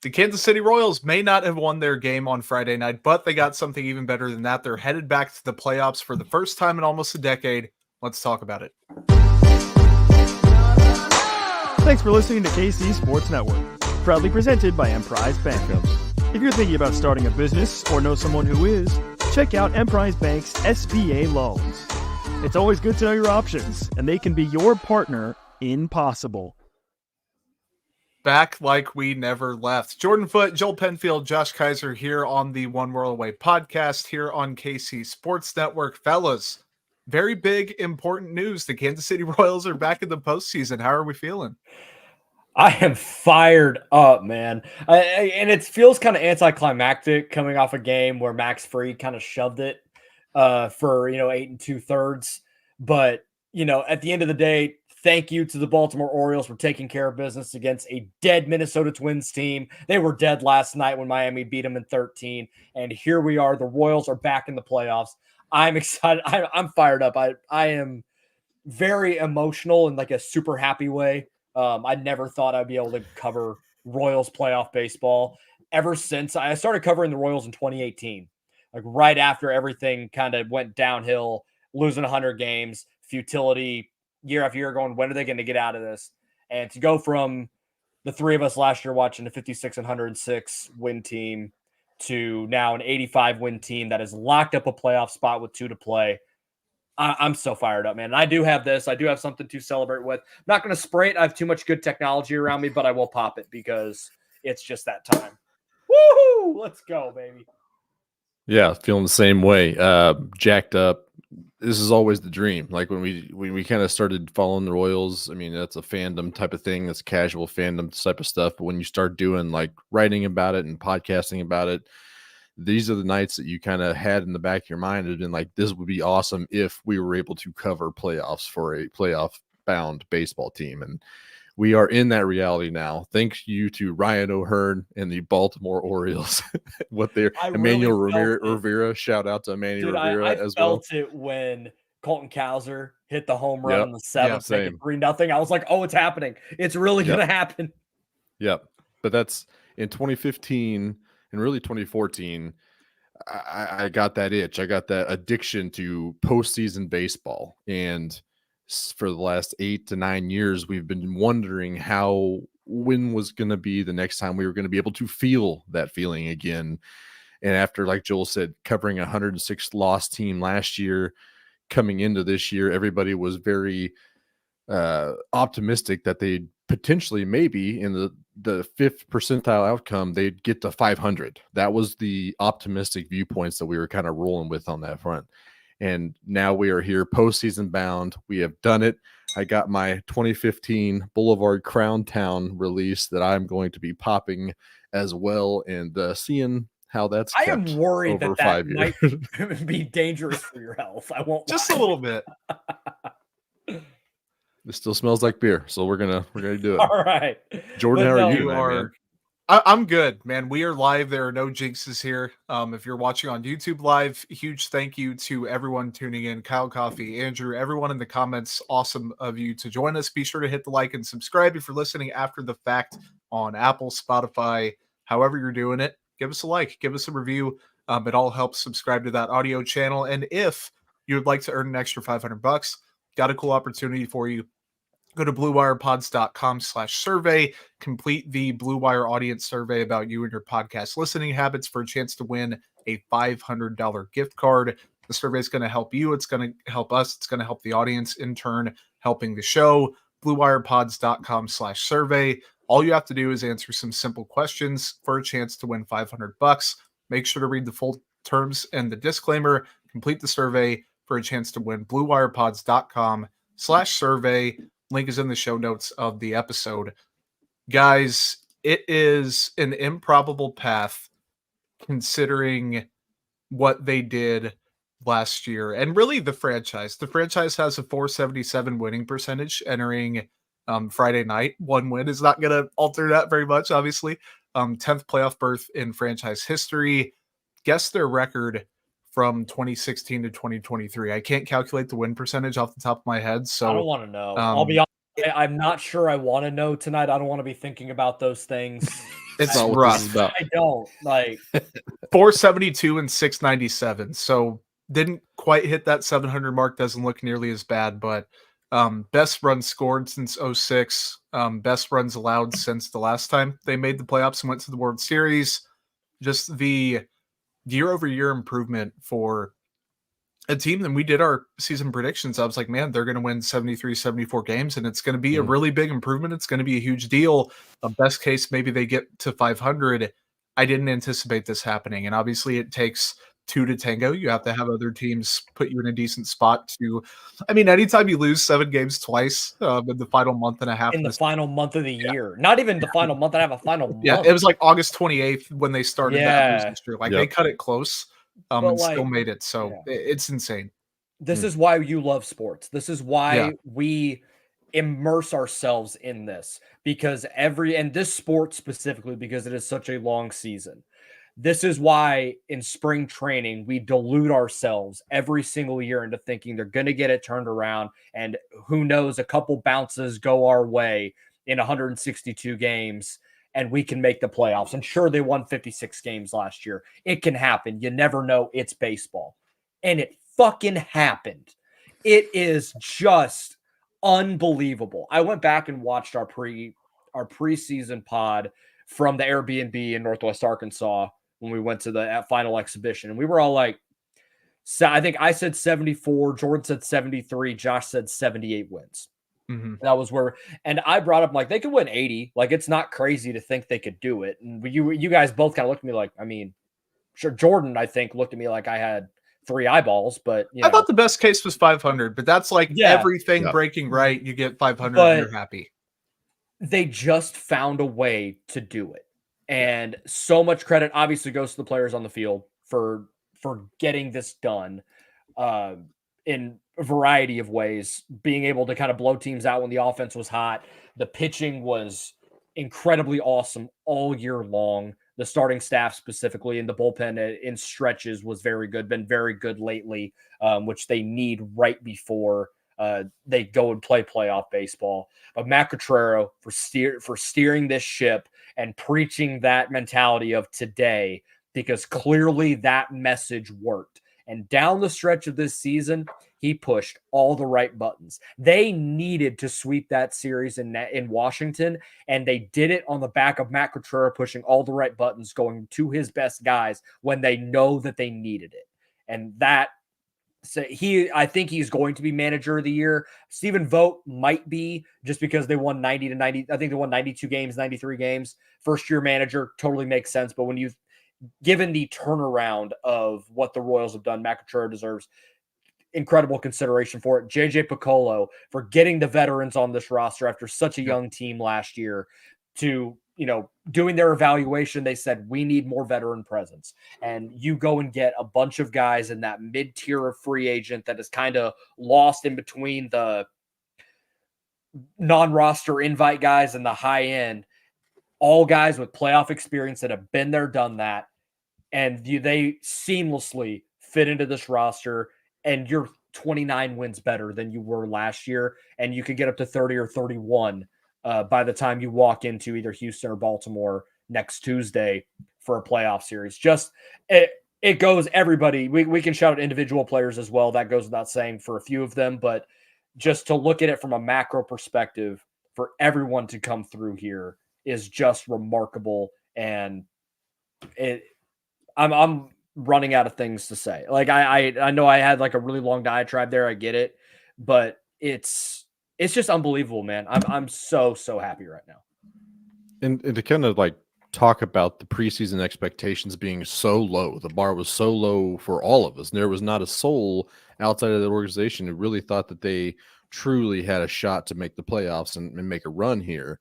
The Kansas City Royals may not have won their game on Friday night, but they got something even better than that. They're headed back to the playoffs for the first time in almost a decade. Let's talk about it. Thanks for listening to KC Sports Network, proudly presented by Emprise Bank. If you're thinking about starting a business or know someone who is, check out Emprise Bank's SBA loans. It's always good to know your options, and they can be your partner in possible. Back like we never left. Jordan Foote, Joel Penfield, Josh Keiser here on the One World Away podcast here on KC Sports Network. Fellas, very big, important news. The Kansas City Royals are back in the postseason. How are we feeling? I am fired up, man. And it feels kind of anticlimactic coming off a game where Max Fried kind of shoved it for, 8 2/3. But, at the end of the day, thank you to the Baltimore Orioles for taking care of business against a dead Minnesota Twins team. They were dead last night when Miami beat them in 13. And here we are. The Royals are back in the playoffs. I'm excited. I'm fired up. I am very emotional in like a super happy way. I never thought I'd be able to cover Royals playoff baseball. Ever since I started covering the Royals in 2018, like right after everything kind of went downhill, losing 100 games, futility, year after year going, when are they going to get out of this? And to go from the three of us last year watching a 56 and 106 win team to now an 85 win team that has locked up a playoff spot with 2 to play. I'm so fired up, man. And I do have this. I do have something to celebrate with. I'm not going to spray it. I have too much good technology around me, but I will pop it because it's just that time. Woohoo! Let's go, baby. Yeah, feeling the same way. Jacked up. This is always the dream. Like when we kind of started following the Royals, I mean, that's a fandom type of thing. That's casual fandom type of stuff. But when you start doing like writing about it and podcasting about it, these are the nights that you kind of had in the back of your mind and been like, this would be awesome if we were able to cover playoffs for a playoff bound baseball team. And we are in that reality now. Thank you to Ryan O'Hearn and the Baltimore Orioles. What they're Emmanuel Rivera. Shout out to Emmanuel Rivera as well. I felt it when Colton Cowser hit the home run in the 7th, making 3-0. I was like, oh, it's happening. It's really going to happen. Yep. But that's in 2015 and really 2014. I got that itch. I got that addiction to postseason baseball. And for the last 8 to 9 years, we've been wondering when was going to be the next time we were going to be able to feel that feeling again. And after, like Joel said, covering a 106 loss team last year, coming into this year, everybody was very optimistic that they'd potentially maybe in the 5th percentile outcome, they'd get to 500. That was the optimistic viewpoints that we were kind of rolling with on that front. And now we are here postseason bound. We have done it. I got my 2015 Boulevard Crown Town release that I'm going to be popping as well and seeing how that's kept. I am worried over that 5 years. Might be dangerous for your health. I won't just a little bit. It still smells like beer, so we're gonna do it. All right, Jordan, how are you, man? I'm good, man. We are live. There are no jinxes here. If you're watching on YouTube live, huge thank you to everyone tuning in. Kyle Coffey, Andrew, everyone in the comments. Awesome of you to join us. Be sure to hit the like and subscribe if you're listening after the fact on Apple, Spotify, however you're doing it. Give us a like, give us a review. It all helps subscribe to that audio channel. And if you would like to earn an extra $500, got a cool opportunity for you. Go to bluewirepods.com/survey, complete the Blue Wire audience survey about you and your podcast listening habits for a chance to win a $500 gift card. The survey is going to help you. It's going to help us. It's going to help the audience, in turn, helping the show. bluewirepods.com/survey. All you have to do is answer some simple questions for a chance to win $500. Make sure to read the full terms and the disclaimer. Complete the survey for a chance to win. bluewirepods.com/survey. Link is in the show notes of the episode. Guys, it is an improbable path considering what they did last year. And really the franchise. The franchise has a .477 winning percentage entering Friday night. 1 win is not going to alter that very much, obviously. 10th playoff berth in franchise history. Guess their record from 2016 to 2023. I can't calculate the win percentage off the top of my head. So I don't want to know. I'll be honest. I'm not sure I want to know tonight. I don't want to be thinking about those things. It's not what rough. this is about. I don't like. 472 and 697. So didn't quite hit that 700 mark. Doesn't look nearly as bad, but best runs scored since '06. Best runs allowed since the last time they made the playoffs and went to the World Series. Just the year-over-year improvement for a team. And we did our season predictions. I was like, man, they're going to win 73, 74 games, and it's going to be a really big improvement. It's going to be a huge deal. Best case, maybe they get to 500. I didn't anticipate this happening. And obviously it takes two to tango. You have to have other teams put you in a decent spot to, I mean, anytime you lose 7 games twice in the final month and a half. In the this, final month of the year, not even the final month. I have a final month. yeah, it was like August 28th when they started that losing Yeah. streak. Like they cut it close But, and like, still made it. So yeah. it's insane. This is why you love sports. This is why Yeah. we immerse ourselves in this, because and this sport specifically, because it is such a long season. This is why in spring training, we delude ourselves every single year into thinking they're going to get it turned around. And who knows, a couple bounces go our way in 162 games and we can make the playoffs. And sure, they won 56 games last year. It can happen. You never know. It's baseball. And it fucking happened. It is just unbelievable. I went back and watched our preseason pod from the Airbnb in Northwest Arkansas when we went to the final exhibition, and we were all like, so I think I said 74, Jordan said 73, Josh said 78 wins. Mm-hmm. That was where, and I brought up like they could win 80. Like it's not crazy to think they could do it. And you guys both kind of looked at me like, I mean, sure, Jordan I think looked at me like I had 3 eyeballs, but I thought the best case was 500, but that's like everything breaking right. You get 500 and you're happy. They just found a way to do it. And so much credit obviously goes to the players on the field for getting this done in a variety of ways, being able to kind of blow teams out when the offense was hot. The pitching was incredibly awesome all year long. The starting staff specifically in the bullpen in stretches was very good, been very good lately, which they need right before they go and play playoff baseball. But Matt Quatraro for steering this ship and preaching that mentality of today, because clearly that message worked. And down the stretch of this season, he pushed all the right buttons. They needed to sweep that series in Washington, and they did it on the back of Matt Quatraro pushing all the right buttons, going to his best guys when they know that they needed it. And that, so I think he's going to be manager of the year. Stephen Vogt might be, just because they won 90 to 90. I think they won 92 games, 93 games. First year manager totally makes sense. But when you've given the turnaround of what the Royals have done, Matt Quatraro deserves incredible consideration for it. JJ Piccolo for getting the veterans on this roster after such a young team last year to, doing their evaluation. They said, we need more veteran presence. And you go and get a bunch of guys in that mid-tier of free agent that is kind of lost in between the non-roster invite guys and the high end, all guys with playoff experience that have been there, done that. And they seamlessly fit into this roster, and you're 29 wins better than you were last year. And you could get up to 30 or 31 by the time you walk into either Houston or Baltimore next Tuesday for a playoff series. Just it goes everybody. We can shout out individual players as well. That goes without saying for a few of them, but just to look at it from a macro perspective, for everyone to come through here is just remarkable. And I'm running out of things to say. Like I know I had like a really long diatribe there. I get it, but it's just unbelievable, man. I'm so happy right now. And to kind of like talk about the preseason expectations being so low, the bar was so low for all of us. And there was not a soul outside of the organization who really thought that they truly had a shot to make the playoffs and make a run here.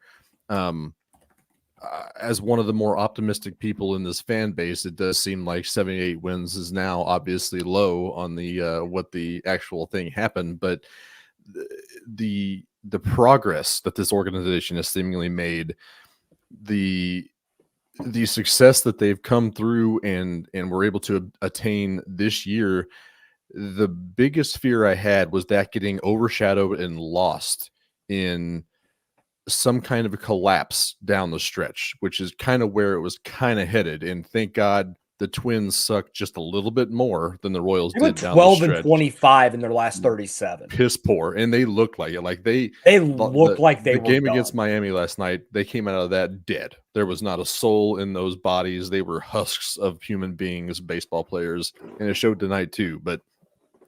As one of the more optimistic people in this fan base, it does seem like 78 wins is now obviously low on the what the actual thing happened, but the progress that this organization has seemingly made, the success that they've come through and were able to attain this year, the biggest fear I had was that getting overshadowed and lost in some kind of a collapse down the stretch, which is kind of where it was kind of headed. And thank God the Twins sucked just a little bit more than the Royals They did went down the 12 and stretch. 25 in their last 37. Piss poor, and they looked like it. Like They looked like they the were game done. against Miami last night, they came out of that dead. There was not a soul in those bodies. They were husks of human beings, baseball players, and it showed tonight too. But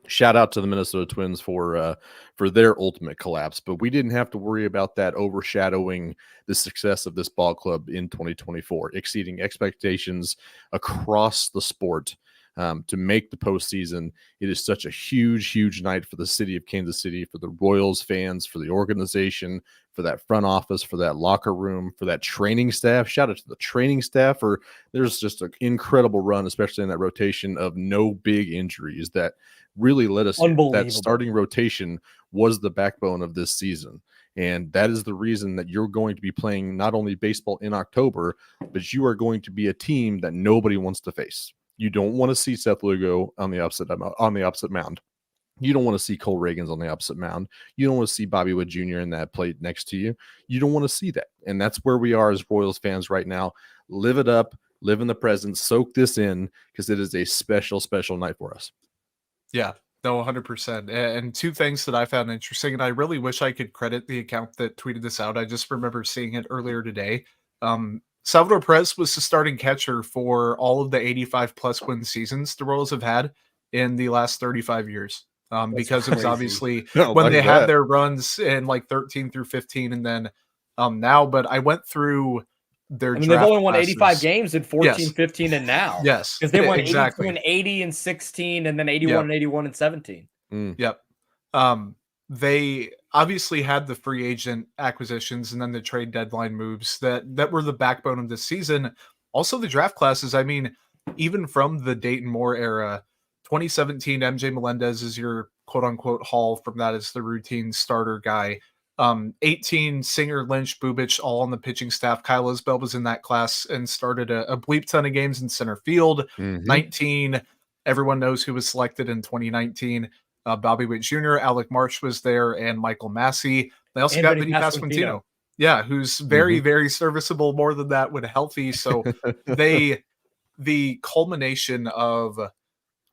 shout out to the Minnesota Twins for their ultimate collapse. But we didn't have to worry about that overshadowing the success of this ball club in 2024, exceeding expectations across the sport. To make the postseason, it is such a huge, huge night for the city of Kansas City, for the Royals fans, for the organization, for that front office, for that locker room, for that training staff. Shout out to the training staff. There's just an incredible run, especially in that rotation of no big injuries that really let us. That starting rotation was the backbone of this season. And that is the reason that you're going to be playing not only baseball in October, but you are going to be a team that nobody wants to face. You don't want to see Seth Lugo on the opposite mound. You don't want to see Cole Reagans on the opposite mound. You don't want to see Bobby Wood Jr. in that plate next to you. You don't want to see that. And that's where we are as Royals fans right now. Live it up, live in the present, soak this in, because it is a special, special night for us. Yeah, no, 100%. And two things that I found interesting, and I really wish I could credit the account that tweeted this out. I just remember seeing it earlier today. Salvador Perez was the starting catcher for all of the 85-plus win seasons the Royals have had in the last 35 years. Because it was obviously when they had their runs in like 13 through 15 and then now. But I went through their draft they've only won classes. 85 games in 14, Yes. 15, and now. Yes. Because they won exactly. 82 and 80 and 16, and then 81 and 81 and 17. Yep. They obviously had the free agent acquisitions and then the trade deadline moves that were the backbone of this season. Also the draft classes. I mean, even from the Dayton Moore era, 2017, MJ Melendez is your quote unquote haul from that as the routine starter guy. 18, Singer, Lynch, Bubich, all on the pitching staff. Kyle Isbell was in that class and started a bleep ton of games in center field. 19, everyone knows who was selected in 2019. Bobby Witt Jr., Alec Marsh was there, and Michael Massey. They also got Vinnie Pasquantino. Yeah, who's very, very serviceable, more than that when healthy. So the culmination of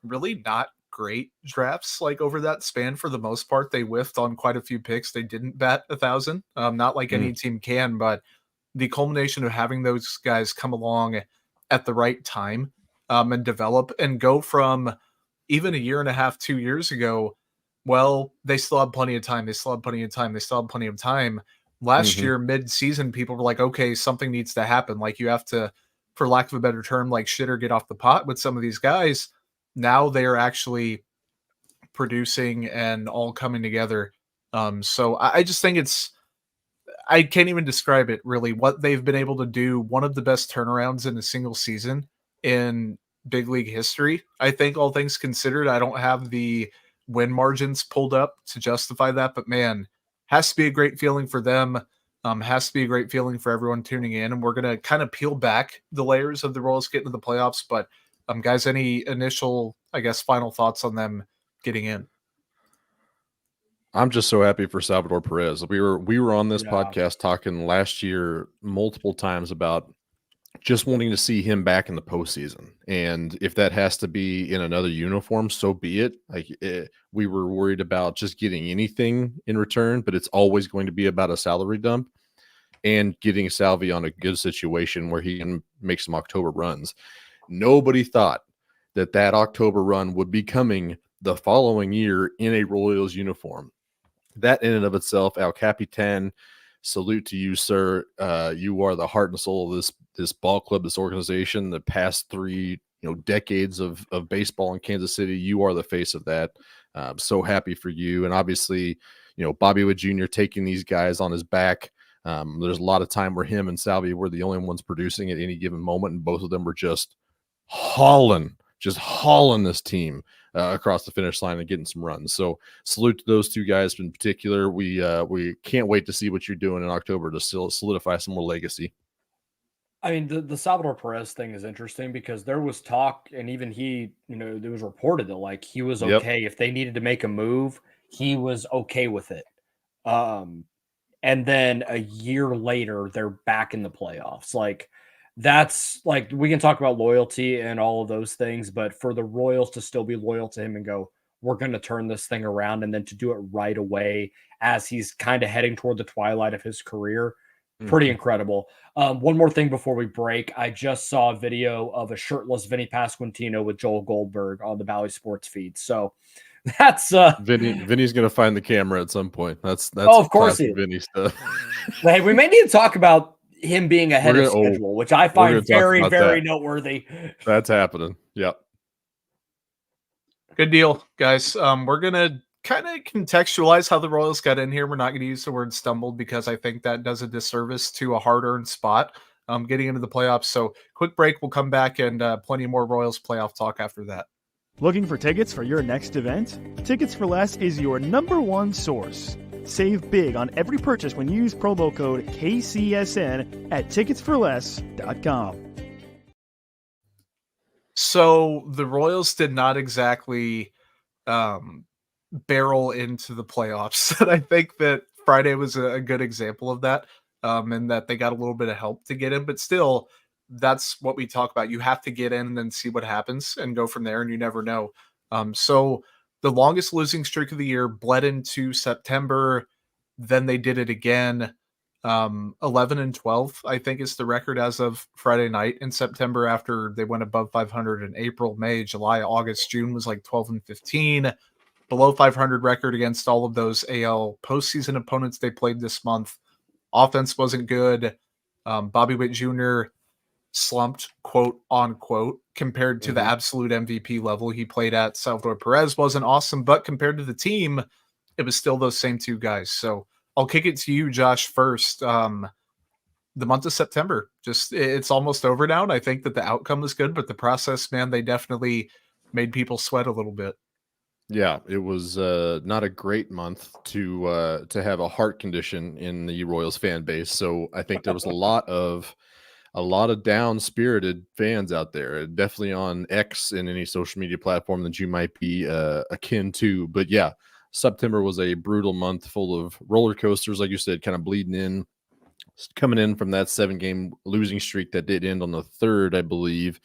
really not great drafts, like over that span for the most part. They whiffed on quite a few picks. They didn't bat 1,000, not like any team can, but the culmination of having those guys come along at the right time and develop and go from even a year and a half, 2 years ago, well, they still have plenty of time. They still have plenty of time. They still have plenty of time. Last year, mid-season, people were like, okay, something needs to happen. Like you have to, for lack of a better term, like shit or get off the pot with some of these guys. Now they are actually producing and all coming together. So I just think I can't even describe it really, what they've been able to do. One of the best turnarounds in a single season in big league history. I think all things considered, I don't have the win margins pulled up to justify that, but man, has to be a great feeling for them. Has to be a great feeling for everyone tuning in. And we're going to kind of peel back the layers of the Royals getting to the playoffs. But guys, any initial, I guess, final thoughts on them getting in? I'm just so happy for Salvador Perez. We were on this podcast talking last year multiple times about just wanting to see him back in the postseason. And if that has to be in another uniform, so be it. We were worried about just getting anything in return, but it's always going to be about a salary dump and getting Salvy on a good situation where he can make some October runs. Nobody thought that October run would be coming the following year in a Royals uniform. That in and of itself, El Capitan, salute to you, sir. You are the heart and soul of this ball club, this organization. The past 3 decades of baseball in Kansas City, you are the face of that. So happy for you. And obviously, Bobby Wood Jr. taking these guys on his back. There's a lot of time where him and Salvy were the only ones producing at any given moment, and both of them were just hauling this team across the finish line and getting some runs. So salute to those two guys in particular. We can't wait to see what you're doing in October to still solidify some more legacy. I mean, the Salvador Perez thing is interesting because there was talk, and even he, it was reported that like he was okay if they needed to make a move, he was okay with it. and then a year later they're back in the playoffs. Like, that's like, we can talk about loyalty and all of those things, but for the Royals to still be loyal to him and go, we're going to turn this thing around, and then to do it right away as he's kind of heading toward the twilight of his career, pretty incredible. One more thing before we break. I just saw a video of a shirtless Vinnie Pasquantino with Joel Goldberg on the Valley Sports feed. So that's Vinny's gonna find the camera at some point. That's of course Vinny stuff. Hey, we may need to talk about him being ahead of schedule, which I find very, very noteworthy. That's happening. Yep. Good deal, guys. We're gonna kind of contextualize how the Royals got in here. We're not going to use the word stumbled because I think that does a disservice to a hard-earned spot getting into the playoffs. So quick break. We'll come back and plenty more Royals playoff talk after that. Looking for tickets for your next event? Tickets for Less is your #1 source. Save big on every purchase when you use promo code KCSN at ticketsforless.com. So the Royals did not exactly barrel into the playoffs. And I think that Friday was a good example of that, and that they got a little bit of help to get in. But still, that's what we talk about. You have to get in and then see what happens and go from there, and you never know. So the longest losing streak of the year bled into September. Then they did it again. 11-12, I think, is the record as of Friday night in September, after they went above 500 in April, May, July, August. June was like 12-15. Below 500 record against all of those AL postseason opponents they played this month. Offense wasn't good. Bobby Witt Jr. slumped, quote unquote, compared to the absolute MVP level he played at. Salvador Perez wasn't awesome, but compared to the team, it was still those same two guys. So I'll kick it to you, Josh, first. The month of September, it's almost over now. And I think that the outcome was good, but the process, man, they definitely made people sweat a little bit. Yeah, it was not a great month to have a heart condition in the Royals fan base. So I think there was a lot of down-spirited fans out there, definitely on X and any social media platform that you might be akin to. But yeah, September was a brutal month full of roller coasters, like you said, kind of bleeding in, coming in from that 7-game losing streak that did end on the 3rd, I believe.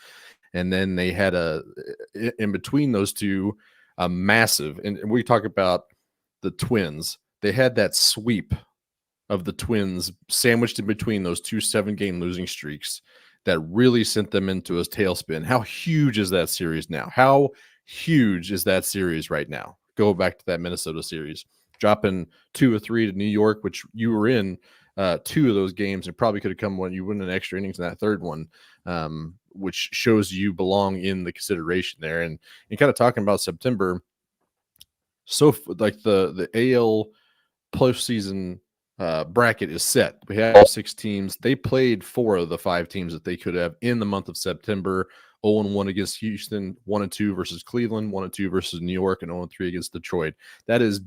And then they had in between those two, a massive, and we talk about the Twins. They had that sweep of the Twins sandwiched in between those two 7-game losing streaks that really sent them into a tailspin. How huge is that series now? How huge is that series right now? Go back to that Minnesota series, dropping 2 or 3 to New York, which you were in 2 of those games and probably could have come when you win an extra innings in that 3rd one, which shows you belong in the consideration there. And kind of talking about September, so like the AL postseason bracket is set. We have 6 teams. They played 4 of the 5 teams that they could have in the month of September. 0-1 against Houston, 1-2 versus Cleveland, 1-2 versus New York, and 0-3 against Detroit. That is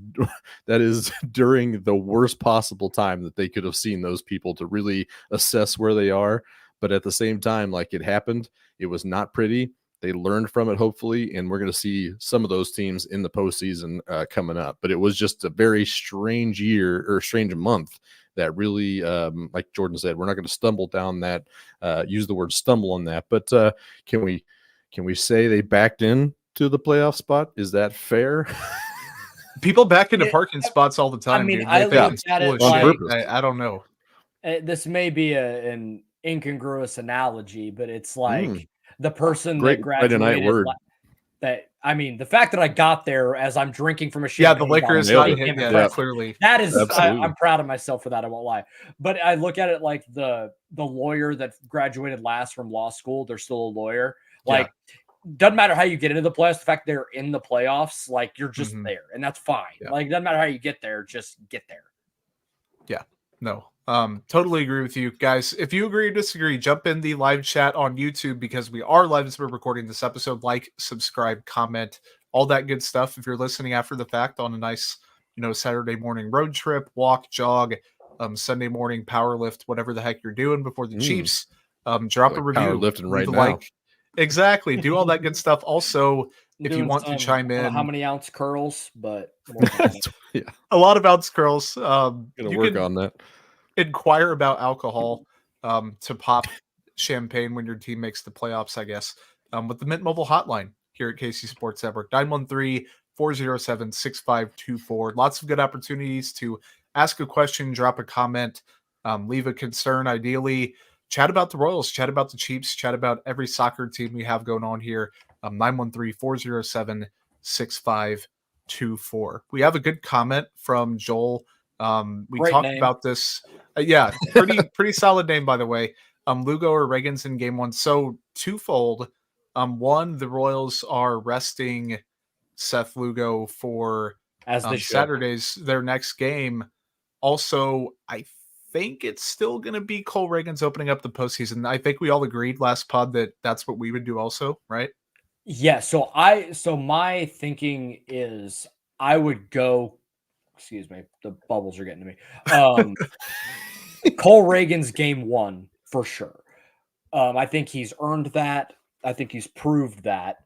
during the worst possible time that they could have seen those people to really assess where they are. But at the same time, like, it happened. It was not pretty. They learned from it, hopefully, and we're going to see some of those teams in the postseason coming up. But it was just a very strange year, or strange month, that really, like Jordan said, we're not going to stumble down that, use the word stumble on that. But can we say they backed in to the playoff spot? Is that fair? People back into parking spots all the time. I mean, dude. I look at it like, I don't know. This may be an incongruous analogy, but it's like the person that graduated. I mean, the fact that I got there as I'm drinking from a champagne. Yeah, the liquor is not hitting it, clearly. That is, I'm proud of myself for that. I won't lie. But I look at it like the lawyer that graduated last from law school. They're still a lawyer. Like, doesn't matter how you get into the playoffs. The fact they're in the playoffs, like, you're just there, and that's fine. Yeah. Like, doesn't matter how you get there, just get there. Yeah, no. Totally agree with you guys. If you agree or disagree, jump in the live chat on YouTube, because we are live as we're recording this episode. Like, subscribe, comment, all that good stuff. If you're listening after the fact on a nice, Saturday morning road trip, walk, jog, Sunday morning power lift, whatever the heck you're doing before the Chiefs, drop a review. Power lifting right now. Exactly. Do all that good stuff. Also, if you want to chime in, how many ounce curls, but A lot of outs curls. Gonna You work can on that. inquire about alcohol to pop champagne when your team makes the playoffs, I guess, with the Mint Mobile hotline here at KC Sports Network, 913-407-6524. Lots of good opportunities to ask a question, drop a comment, leave a concern, ideally. Chat about the Royals, chat about the Chiefs, chat about every soccer team we have going on here. 913-407-6524. We have a good comment from Joel. We Great talked name. about this. Yeah, pretty solid name, by the way. Lugo or Reagan's in game one. So twofold. One, the Royals are resting Seth Lugo for As they should. Saturday's their next game. Also, I think it's still going to be Cole Reagan's opening up the postseason. I think we all agreed last pod that that's what we would do also, right? Yeah. So my thinking is I would go. Excuse me, the bubbles are getting to me. Cole Reagan's game one for sure. I think he's earned that. I think he's proved that.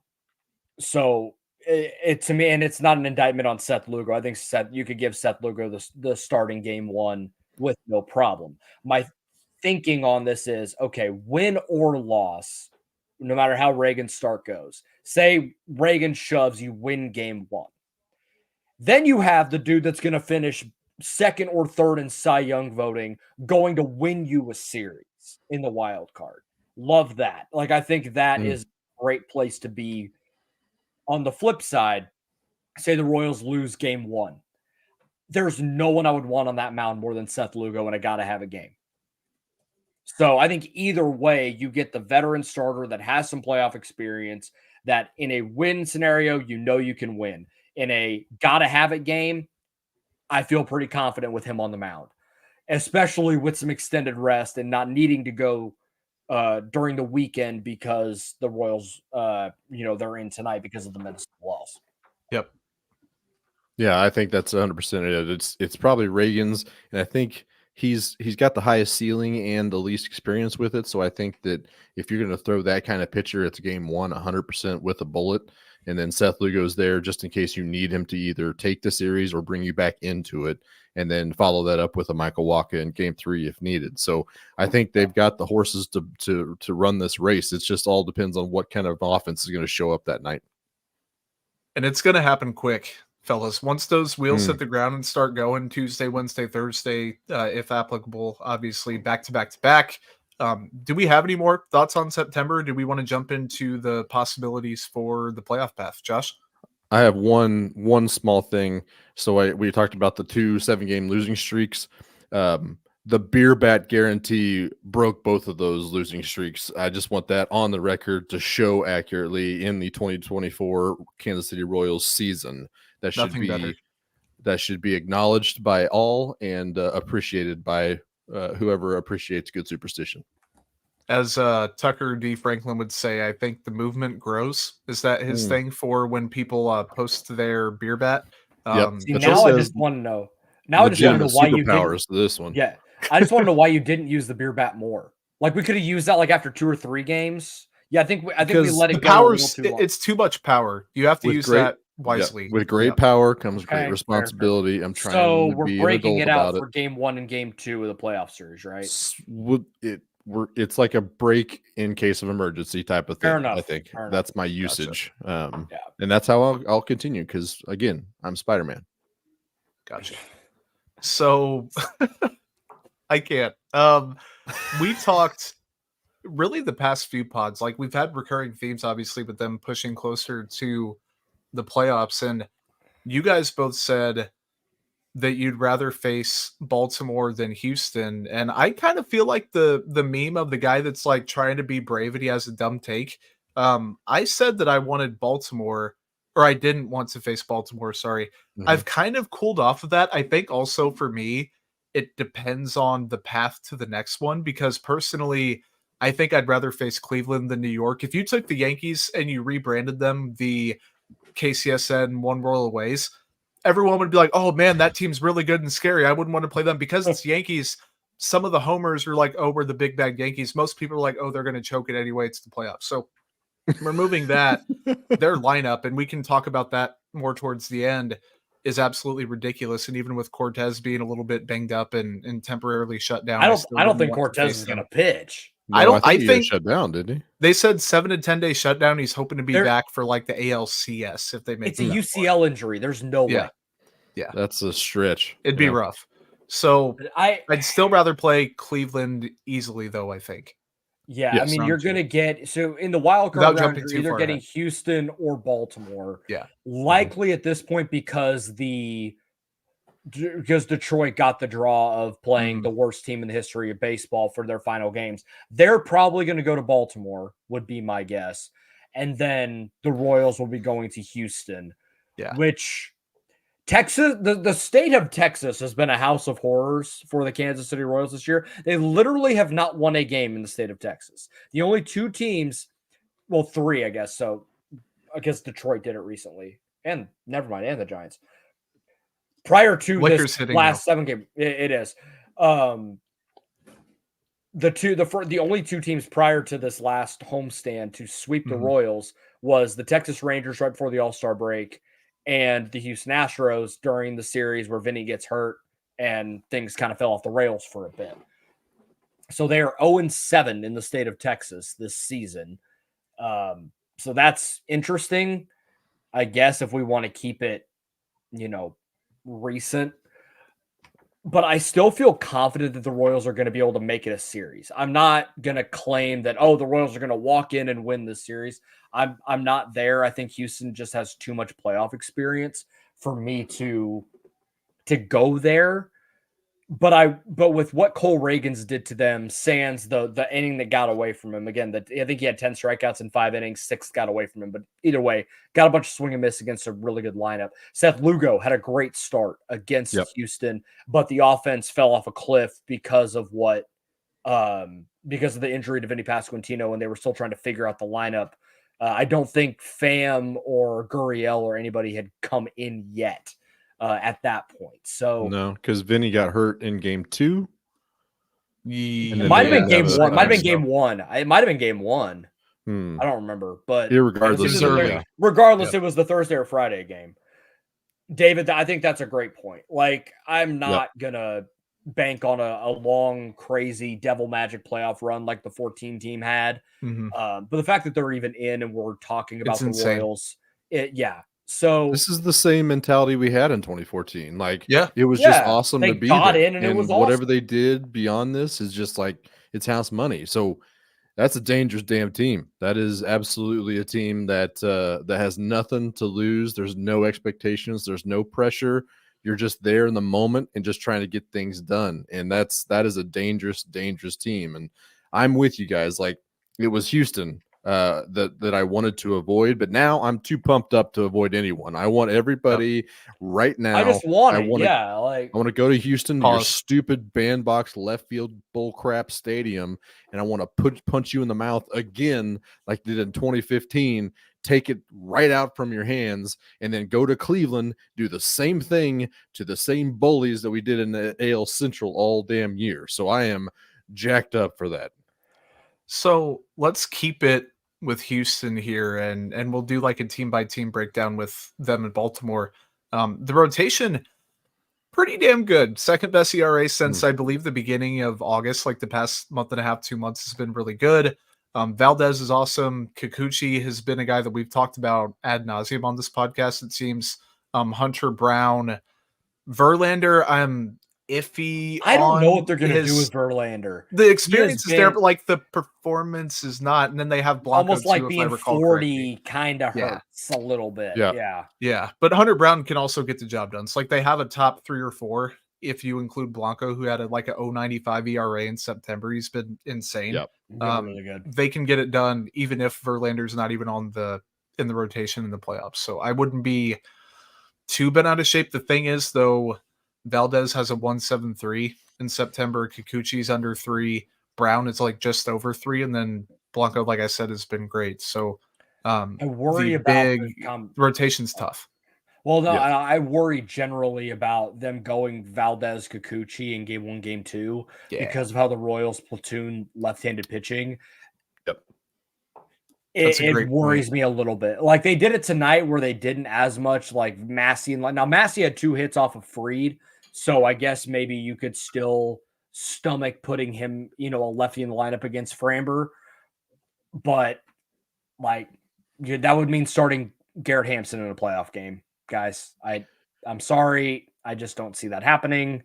So it to me, and it's not an indictment on Seth Lugo. I think you could give Seth Lugo the starting game one with no problem. My thinking on this is okay, win or loss, no matter how Reagan's start goes. Say Reagan shoves, you win game one. Then you have the dude that's going to finish second or third in Cy Young voting, going to win you a series in the wild card. Love that. Like, I think that is a great place to be. On the flip side, say the Royals lose game one. There's no one I would want on that mound more than Seth Lugo, and I got to have a game. So I think either way, you get the veteran starter that has some playoff experience, that in a win scenario, you can win. In a gotta have it game, I feel pretty confident with him on the mound, especially with some extended rest and not needing to go during the weekend because the Royals, they're in tonight because of the Minnesota loss. Yep. Yeah, I think that's 100% it. It's probably Reagan's, and I think he's got the highest ceiling and the least experience with it. So I think that if you're going to throw that kind of pitcher, it's game one, 100% with a bullet. And then Seth Lugo's there just in case you need him to either take the series or bring you back into it, and then follow that up with a Michael Wacha in game three if needed. So I think they've got the horses to run this race. It's just all depends on what kind of offense is going to show up that night. And it's going to happen quick, fellas. Once those wheels hit the ground and start going Tuesday, Wednesday, Thursday, if applicable, obviously back to back to back. Do we have any more thoughts on September? Do we want to jump into the possibilities for the playoff path, Josh? I have one small thing. So we talked about the 2 7-game losing streaks. The beer bat guarantee broke both of those losing streaks. I just want that on the record to show accurately in the 2024 Kansas City Royals season. That should be acknowledged by all and appreciated by whoever appreciates good superstition. As Tucker D. Franklin would say, I think the movement grows. Is that his thing for when people post their beer bat? See, now I just want to know. Now I just want to know why you didn't. This one. Yeah, I just want to know why you didn't use the beer bat more. Like, we could have used that like after 2 or 3 games. Yeah, I think we let it go. It's too much power. You have to use that wisely. With great power comes great responsibility. I'm trying. So we're breaking it out for game 1 and game 2 of the playoff series, right? It's like a break in case of emergency type of thing. Fair enough. I think Fair that's my usage. And that's how I'll continue because again, I'm Spider-Man. Gotcha. So I can't. We talked really the past few pods, like we've had recurring themes, obviously, with them pushing closer to the playoffs. And you guys both said that you'd rather face Baltimore than Houston. And I kind of feel like the meme of the guy that's like trying to be brave and he has a dumb take. I said that I wanted Baltimore, or I didn't want to face Baltimore. Sorry. Mm-hmm. I've kind of cooled off of that. I think also for me, it depends on the path to the next one, because personally, I think I'd rather face Cleveland than New York. If you took the Yankees and you rebranded them the KCSN One Royal Ways, everyone would be like, oh man, that team's really good and scary. I wouldn't want to play them because it's Yankees. Some of the homers are like, oh, we're the big bad Yankees. Most people are like, oh, they're going to choke it anyway. It's the playoffs. So removing that, their lineup, and we can talk about that more towards the end, is absolutely ridiculous. And even with Cortez being a little bit banged up and temporarily shut down, I still don't wouldn't think want to Cortez face is them. going to pitch. No, I I think he think got shut down, didn't he? they said 7 to 10 day shutdown. He's hoping to be They're- back for like the ALCS if they make It's a it that far. UCL injury. There's no Yeah. way. Yeah. That's a stretch. It'd be rough. So But I'd still rather play Cleveland easily, though, I think. Yeah, Yes, I mean, round you're 2. going to get so in the wild Without card round, jumping you're too either far getting ahead. Houston or Baltimore. Yeah. Likely at this point because Detroit got the draw of playing the worst team in the history of baseball for their final games. They're probably going to go to Baltimore, would be my guess. And then the Royals will be going to Houston. Yeah. Which Texas, the state of Texas has been a house of horrors for the Kansas City Royals this year. They literally have not won a game in the state of Texas. The only 2 teams, well, 3, I guess. So I guess Detroit did it recently. And never mind, and the Giants. Prior to Licker's this last 7 game, it is. The only 2 teams prior to this last homestand to sweep the Royals was the Texas Rangers right before the All-Star break and the Houston Astros during the series where Vinnie gets hurt and things kind of fell off the rails for a bit. So they are 0-7 in the state of Texas this season. So that's interesting, I guess, if we want to keep it, recent. But I still feel confident that the Royals are going to be able to make it a series. I'm not going to claim that, the Royals are going to walk in and win this series. I'm not there. I think Houston just has too much playoff experience for me to go there. But with what Cole Reagans did to them, sans the inning that got away from him, again, I think he had 10 strikeouts in 5 innings, 6 got away from him. But either way, got a bunch of swing and miss against a really good lineup. Seth Lugo had a great start against Houston, but the offense fell off a cliff because of because of the injury to Vinnie Pasquantino, and they were still trying to figure out the lineup. I don't think Pham or Gurriel or anybody had come in yet. At that point. So no, because Vinny got hurt in game 2. It might have been game 1. Might have been game 1. It might have been game 1. I don't remember, but regardless, it was the Thursday or Friday game. David, I think that's a great point. Like, I'm not gonna bank on a long, crazy devil magic playoff run like the 14 team had. But the fact that they're even in and we're talking about the Royals, So this is the same mentality we had in 2014. Like, it was just awesome to be there. in, and it was whatever awesome. they did beyond this is just like it's house money. So that's a dangerous damn team. That is absolutely a team that that has nothing to lose. There's no expectations. There's no pressure. You're just there in the moment and just trying to get things done. And that is a dangerous, dangerous team. And I'm with you guys. Like, it was Houston that I wanted to avoid, but now I'm too pumped up to avoid anyone. I want everybody right now. I just want I it. want I want to go to Houston, your stupid bandbox left field bullcrap stadium, and I want to punch you in the mouth again like they did in 2015. Take it right out from your hands, and then go to Cleveland, do the same thing to the same bullies that we did in the AL Central all damn year. So I am jacked up for that. So let's keep it with Houston here, and we'll do like a team by team breakdown with them in Baltimore. The rotation, pretty damn good. Second best ERA since I believe the beginning of August, like the past month and a half, 2 months has been really good. Valdez is awesome. Kikuchi has been a guy that we've talked about ad nauseum on this podcast, it seems. Hunter Brown, Verlander, I'm iffy. I don't know what they're going to do with Verlander. The experience is there, but like the performance is not. And then they have Blanco almost like too, being 40 kind of hurts a little bit. Yeah. But Hunter Brown can also get the job done. So like they have a top 3 or 4 if you include Blanco, who had a 0.95 ERA in September. He's been insane. Really good. They can get it done even if Verlander's not even in the rotation in the playoffs. So I wouldn't be too bent out of shape. The thing is, though, Valdez has a 1.73 in September. Kikuchi's under 3. Brown is like just over 3, and then Blanco, like I said, has been great. So I worry about rotation's tough. Well, no, I worry generally about them going Valdez, Kikuchi in game 1, game 2 because of how the Royals platoon left-handed pitching. That's a It great worries point. me a little bit. Like they did it tonight where they didn't as much like Massey and now Massey had 2 hits off of Freed, so I guess maybe you could still stomach putting him, a lefty in the lineup against Framber, but like that would mean starting Garrett Hampson in a playoff game, guys. I'm sorry, I just don't see that happening.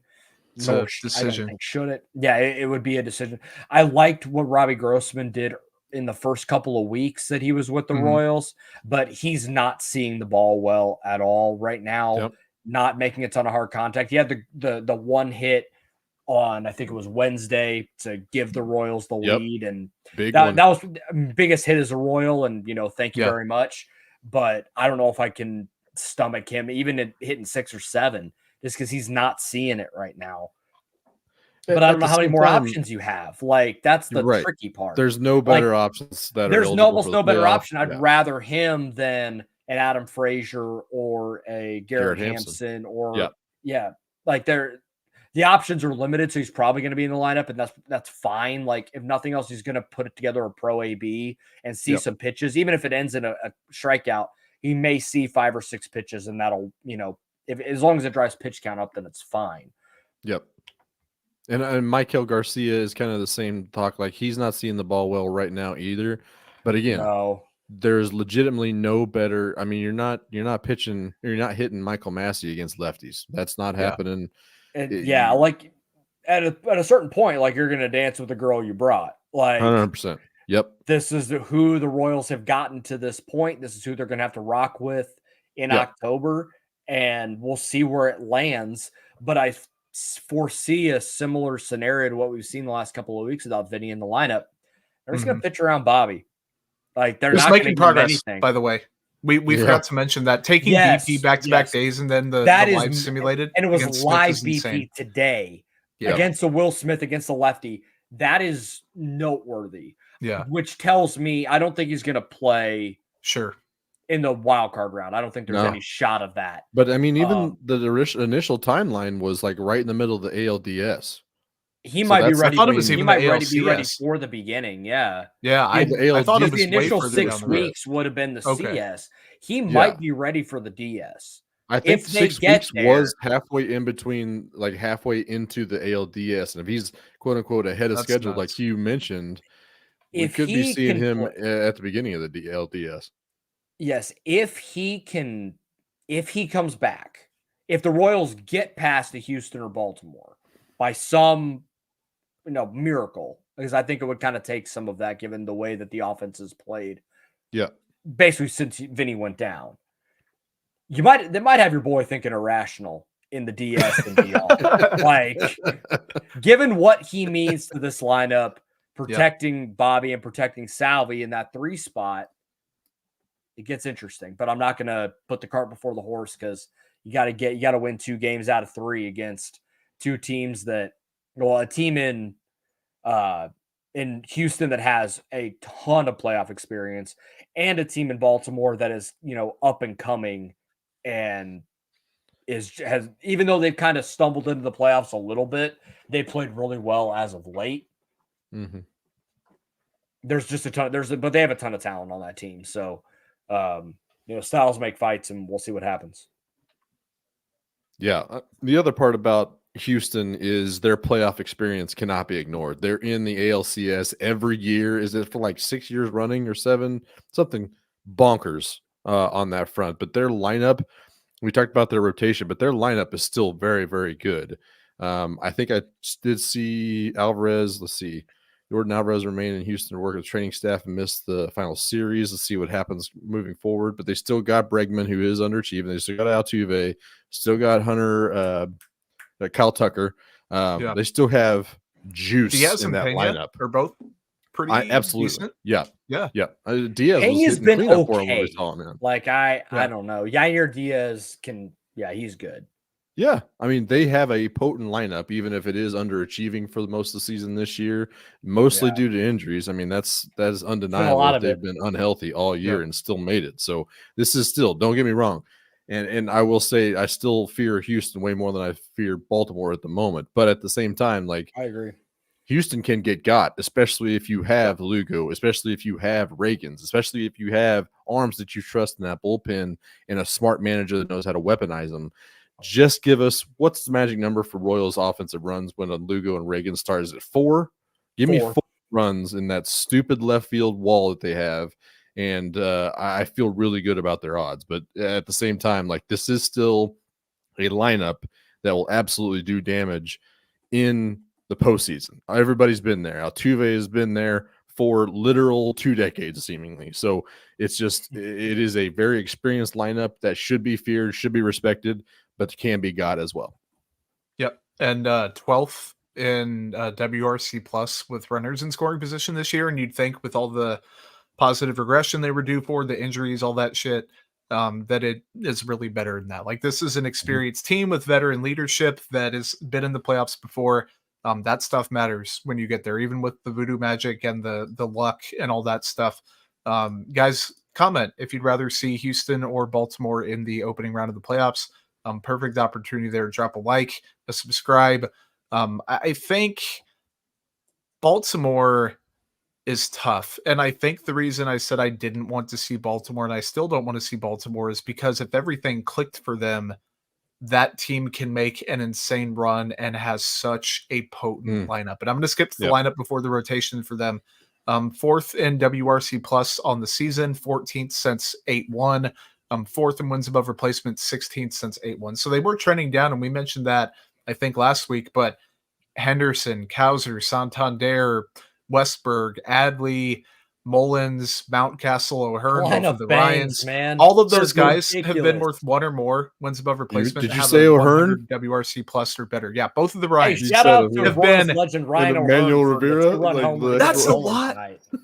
It's a I don't decision. think should it. Yeah, it would be a decision. I liked what Robbie Grossman did in the first couple of weeks that he was with the Mhm. Royals, but he's not seeing the ball well at all right now. Yep. Not making a ton of hard contact. He had the one hit on, I think it was Wednesday, to give the Royals the Yep. lead, and Big that one. was biggest hit as a Royal, and thank you Yeah. very much. But I don't know if I can stomach him even at hitting 6 or 7, just because he's not seeing it right now. But I At don't know the how many same more time, options you have. Like that's the you're right. tricky part. There's no Like, better options that are there's eligible almost for no the better playoff. option. I'd Yeah. rather him than an Adam Frazier or a Garrett Hampson. Hampson or Yeah. yeah. Like the options are limited, so he's probably going to be in the lineup, and that's fine. Like if nothing else, he's going to put it together a pro AB and see Yep. some pitches, even if it ends in a strikeout. He may see 5 or 6 pitches, and that'll if as long as it drives pitch count up, then it's fine. Yep. And Michael Garcia is kind of the same talk. Like he's not seeing the ball well right now either. But again, No. there's legitimately no better. I mean, you're not pitching, you're not hitting Michael Massey against lefties. That's not Yeah. happening. And like at a certain point, like you're gonna dance with the girl you brought. Like 100%. Yep. this is who the Royals have gotten to this point. This is who they're gonna have to rock with in Yep. October, and we'll see where it lands. But I foresee a similar scenario to what we've seen the last couple of weeks without Vinny in the lineup. They're just gonna pitch around Bobby. Like they're Just not making gonna give progress, anything. by the way. We Yeah. forgot to mention that taking Yes, BP back-to-back yes. days and then the That is live simulated and it was against Smith live is BP insane. today Yep. against the Will Smith against the lefty. That is noteworthy. Yeah, Which tells me I don't think he's going to play sure. in the wild card round. I don't think there's No. any shot of that. But I mean, even the initial timeline was like right in the middle of the ALDS. He So might be that's- I ready. thought it was He even might the be ready ALCS. for the beginning. Yeah. Yeah, I the thought it Just was the way initial further 6 down the road. weeks would have been the Okay. CS. He might be ready for the DS. I think If they 6 get weeks there- was halfway in between, like halfway into the ALDS. And if he's quote unquote ahead of That's schedule, like nuts. you mentioned, we If could be he seeing can him play- at the beginning of the LDS. Yes, if he comes back, if the Royals get past the Houston or Baltimore by some miracle, because I think it would kind of take some of that given the way that the offense is played. Yeah. Basically, since Vinny went down, they might have your boy thinking irrational in the DS and beyond. Like, given what he means to this lineup, protecting Bobby and protecting Salvy in that 3 spot, it gets interesting. But I'm not going to put the cart before the horse because you got to win 2 games out of 3 against 2 teams that, a team in Houston that has a ton of playoff experience and a team in Baltimore that is, up and coming and has even though they've kind of stumbled into the playoffs a little bit, they played really well as of late. Mm-hmm. There's just a ton. But they have a ton of talent on that team. So, styles make fights, and we'll see what happens. Yeah. The other part about Houston is their playoff experience cannot be ignored. They're in the ALCS every year. Is it for like 6 years running or 7? Something bonkers on that front. But their lineup, we talked about their rotation, but their lineup is still very, very good. I think I did see Alvarez. Let's see. Jordan Alvarez remained in Houston to work with training staff and missed the final series. Let's see what happens moving forward. But they still got Bregman, who is underachieving. They still got Altuve, still got Hunter, Kyle Tucker. They still have juice Diaz in and that Pena lineup. are both pretty Absolutely. decent. Yeah. Yeah. Diaz Pena's was been cleanup for him when we okay. saw him, man. Like I don't know. Yair Diaz he's good. Yeah, I mean, they have a potent lineup, even if it is underachieving for most of the season this year, mostly due to injuries. I mean, that is undeniable. of They've it. been unhealthy all year and still made it. So this is still, don't get me wrong. And I will say I still fear Houston way more than I fear Baltimore at the moment. But at the same time, like I agree. Houston can get got, especially if you have Lugo, especially if you have Reagans, especially if you have arms that you trust in that bullpen and a smart manager that knows how to weaponize them. Just give us, what's the magic number for Royals offensive runs when a Lugo and Reagan start? Is it 4? Give me 4 runs in that stupid left field wall that they have. And I feel really good about their odds. But at the same time, like, this is still a lineup that will absolutely do damage in the postseason. Everybody's been there. Altuve has been there for literal 2 decades, seemingly. So it's just, it is a very experienced lineup that should be feared, should be respected, but can be got as well. Yep. And 12th in WRC plus with runners in scoring position this year. And you'd think with all the positive regression they were due for, the injuries, all that shit, that it is really better than that. Like, this is an experienced team with veteran leadership that has been in the playoffs before. That stuff matters when you get there, even with the voodoo magic and the luck and all that stuff. Guys, comment if you'd rather see Houston or Baltimore in the opening round of the playoffs. Perfect opportunity there. Drop a like, a subscribe. I think Baltimore is tough. And I think the reason I said I didn't want to see Baltimore, and I still don't want to see Baltimore, is because if everything clicked for them, that team can make an insane run and has such a potent lineup. And I'm going to skip the lineup before the rotation for them. 4th in WRC plus on the season, 14th since 8-1. 4th in wins above replacement, 16th since 8-1. So they were trending down, and we mentioned that, I think, last week. But Henderson, Kaiser, Santander, Westberg, Adley, Mullins, Mountcastle, O'Hearn, both of the Ryans, man. all of those guys have been worth 1 or more wins above replacement. Did you say O'Hearn? WRC plus or better. Yeah, both of the Ryans. Hey, shout out to have been legend Ryan Emmanuel Rivera. That's a lot.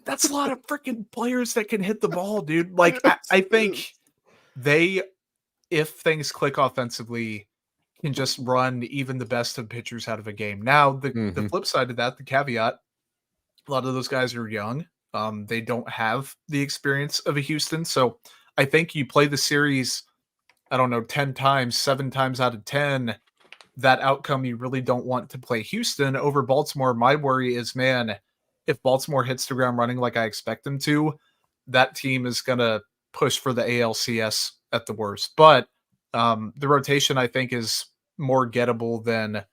That's a lot of freaking players that can hit the ball, dude. Like, I think they, if things click offensively, can just run even the best of pitchers out of a game. Now, the flip side of that, the caveat, a lot of those guys are young. They don't have the experience of a Houston. So I think you play the series, I don't know, 10 times, 7 times out of 10, that outcome you really don't want to play Houston over Baltimore. My worry is, man, if Baltimore hits the ground running like I expect them to, that team is going to push for the ALCS at the worst. But the rotation, I think, is more gettable than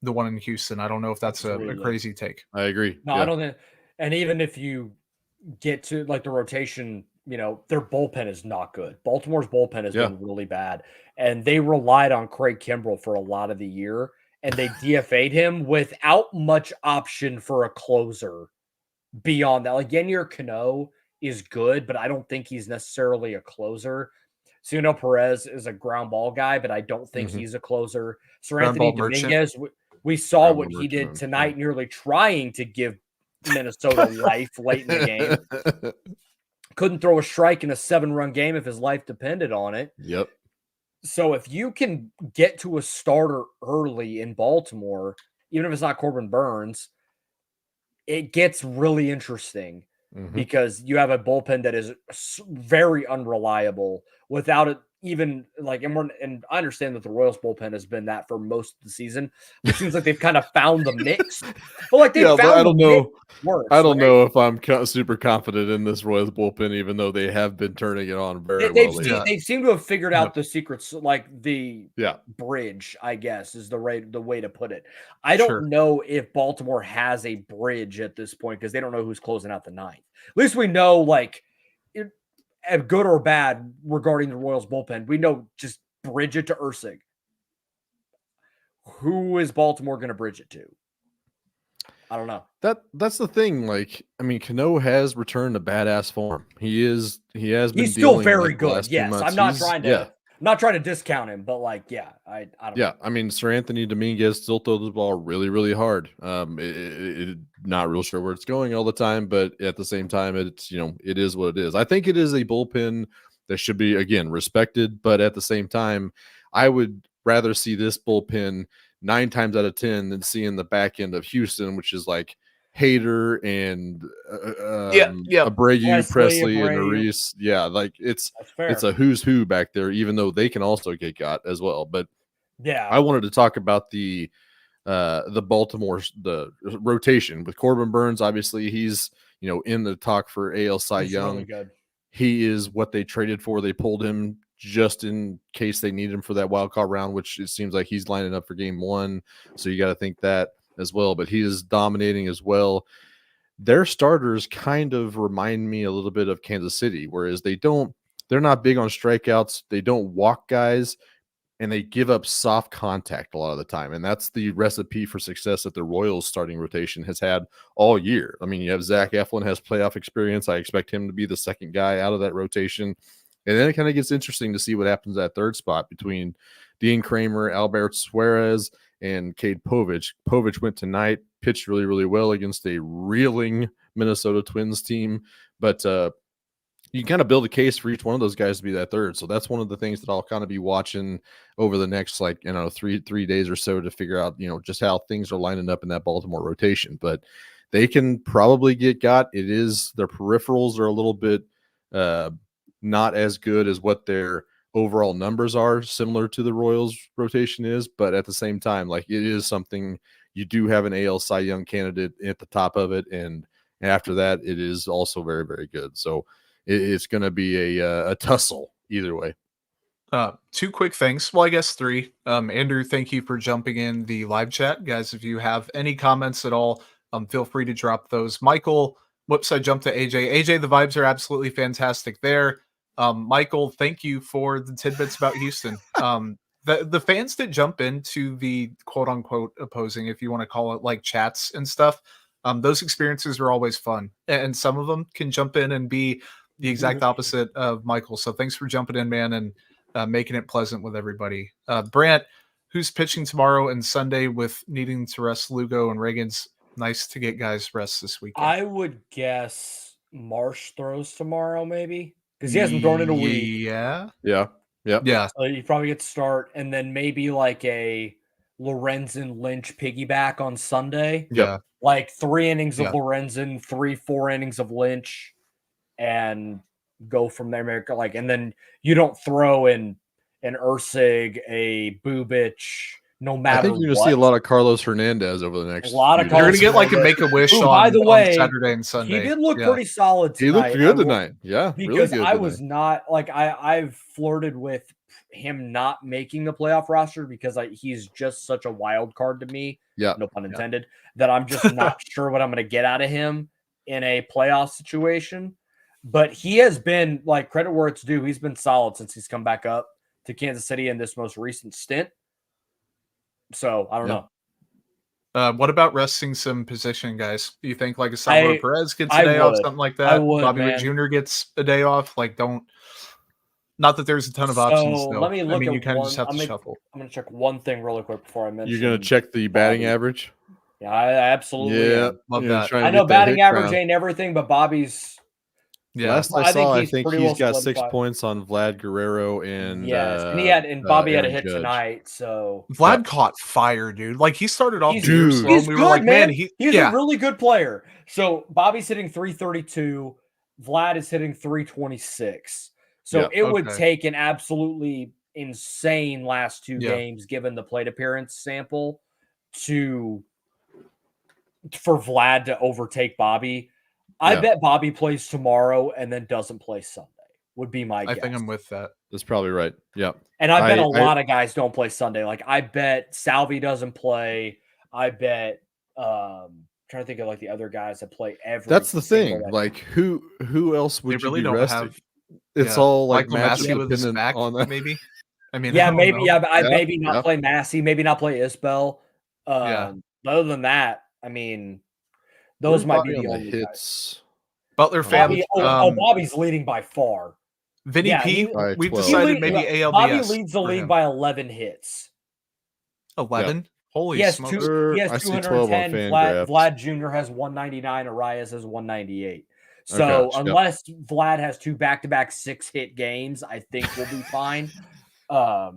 the one in Houston. I don't know if that's a crazy take. I agree. No, I don't think. And even if you get to like the rotation, you know, their bullpen is not good. Baltimore's bullpen has been really bad. And they relied on Craig Kimbrell for a lot of the year. And they DFA'd him without much option for a closer beyond that. Like, Yennier Cano is good, but I don't think he's necessarily a closer. Suno Perez is a ground ball guy, but I don't think he's a closer. Sir Anthony Dominguez, we saw what he did tonight, nearly trying to give Minnesota life late in the game. Couldn't throw a strike in a 7-run game if his life depended on it. Yep. So if you can get to a starter early in Baltimore, even if it's not Corbin Burns, it gets really interesting because you have a bullpen that is very unreliable without it even like, and I understand that the Royals bullpen has been that for most of the season. It seems like they've kind of found the mix, but like they found I don't know. Works, I don't know if I'm super confident in this Royals bullpen, even though they have been turning it on very well. They seem to have figured out the secrets, like the bridge, I guess, is the way to put it. I don't know if Baltimore has a bridge at this point because they don't know who's closing out the 9th. At least we know, like, good or bad regarding the Royals bullpen. We know just bridge it to Ursig. Who is Baltimore going to bridge it to? I don't know. That's the thing. Like, I mean, Cano has returned to badass form. He's He's still very good. Yes, I'm not trying to discount him, but like, I don't know. I mean, Sir Anthony Dominguez still throws the ball really, really hard. Not real sure where it's going all the time, but at the same time, it's, you know, it is what it is. I think it is a bullpen that should be, again, respected, but at the same time, I would rather see this bullpen 9 times out of 10 than seeing the back end of Houston, which is like Hader and Abreu, Presley, and Ariz. Yeah, like it's a who's who back there, even though they can also get got as well. But yeah, I wanted to talk about the the Baltimore's the rotation with Corbin Burns. Obviously, he's in the talk for AL Cy He's Young. really good. He is what they traded for. They pulled him just in case they need him for that wild card round, which it seems like he's lining up for game 1. So you got to think that as well. But he is dominating as well. Their starters kind of remind me a little bit of Kansas City, whereas they're not big on strikeouts. They don't walk guys, and they give up soft contact a lot of the time. And that's the recipe for success that the Royals starting rotation has had all year. I mean, you have Zach Eflin has playoff experience. I expect him to be the second guy out of that rotation. And then it kind of gets interesting to see what happens at third spot between Dean Kramer, Albert Suarez, and Cade Povich. Povich went tonight, pitched really, really well against a reeling Minnesota Twins team. But you kind of build a case for each one of those guys to be that third. So that's one of the things that I'll kind of be watching over the next, 3 days or so to figure out, just how things are lining up in that Baltimore rotation. But they can probably get got. It is their peripherals are a little bit not as good as what their overall numbers are, similar to the Royals rotation is. But at the same time, it is something you do have an AL Cy Young candidate at the top of it. And after that, it is also very, very good. So it's going to be a tussle either way. 2 quick things. Well, I guess 3. Andrew, thank you for jumping in the live chat. Guys, if you have any comments at all, feel free to drop those. Michael, whoops, I jumped to AJ. AJ, the vibes are absolutely fantastic there. Michael, thank you for the tidbits about Houston. The fans that jump into the quote-unquote opposing, if you want to call it, chats and stuff, those experiences are always fun. And some of them can jump in and be the exact opposite of Michael. So thanks for jumping in, man, and making it pleasant with everybody. Brant, who's pitching tomorrow and Sunday with needing to rest Lugo and Reagan's? Nice to get guys rest this weekend. I would guess Marsh throws tomorrow, maybe, because he hasn't thrown in a week. Yeah. So you probably get to start, and then maybe a Lorenzen Lynch piggyback on Sunday. Yeah. 3 innings of Lorenzen, 4 innings of Lynch, and go from there. And then you don't throw in an Ursig, a Bubich, no matter. I think you're going to see a lot of Carlos Hernandez over the next. A lot of. You're going to get a Make-A-Wish by the way, on Saturday and Sunday. He did look pretty solid tonight. He looked good tonight. Yeah, because really good I was not I've flirted with him not making the playoff roster because he's just such a wild card to me. Yeah, no pun intended. That I'm just not sure what I'm going to get out of him in a playoff situation. But he has been, credit where it's due, he's been solid since he's come back up to Kansas City in this most recent stint. So I don't know. What about resting some position guys? Do you think a Salvador Perez gets a day off, something like that? I would, Bobby Witt Jr. gets a day off. Not that there's a ton of options. Though. Let me look. You kind of just have to shuffle. I'm going to check one thing really quick before I mention. You're going to check the batting average. Yeah, I absolutely love that. I know batting average ain't everything, but Bobby's. Yeah, last I saw, I think he's got 6 points on Vlad Guerrero and and Bobby had a hit tonight. So Vlad caught fire, dude. He started off slow. He's we good, were man. He's a really good player. So Bobby's hitting 332. Vlad is hitting 326. So it would take an absolutely insane last 2 games, given the plate appearance sample, for Vlad to overtake Bobby. I bet Bobby plays tomorrow and then doesn't play Sunday, would be my guess. I think I'm with that. That's probably right. Yeah. And I bet a lot of guys don't play Sunday. I bet Salvy doesn't play. I bet trying to think of the other guys that play every. That's the thing. Who else would you be resting? It's all Massey with his back on that. Maybe. Maybe. Yeah, but maybe not play Massey. Maybe not play Isbell. Other than that, those might be the only hits. Guys. Butler fan. Bobby's leading by far. Vinny P. We've decided maybe ALDS. Bobby leads the league by 11 hits. 11? Yeah. Holy smokes. He has 210. Vlad Jr. has 199. Arias has 198. So unless Vlad has 2 back-to-back 6-hit games, I think we'll be fine. All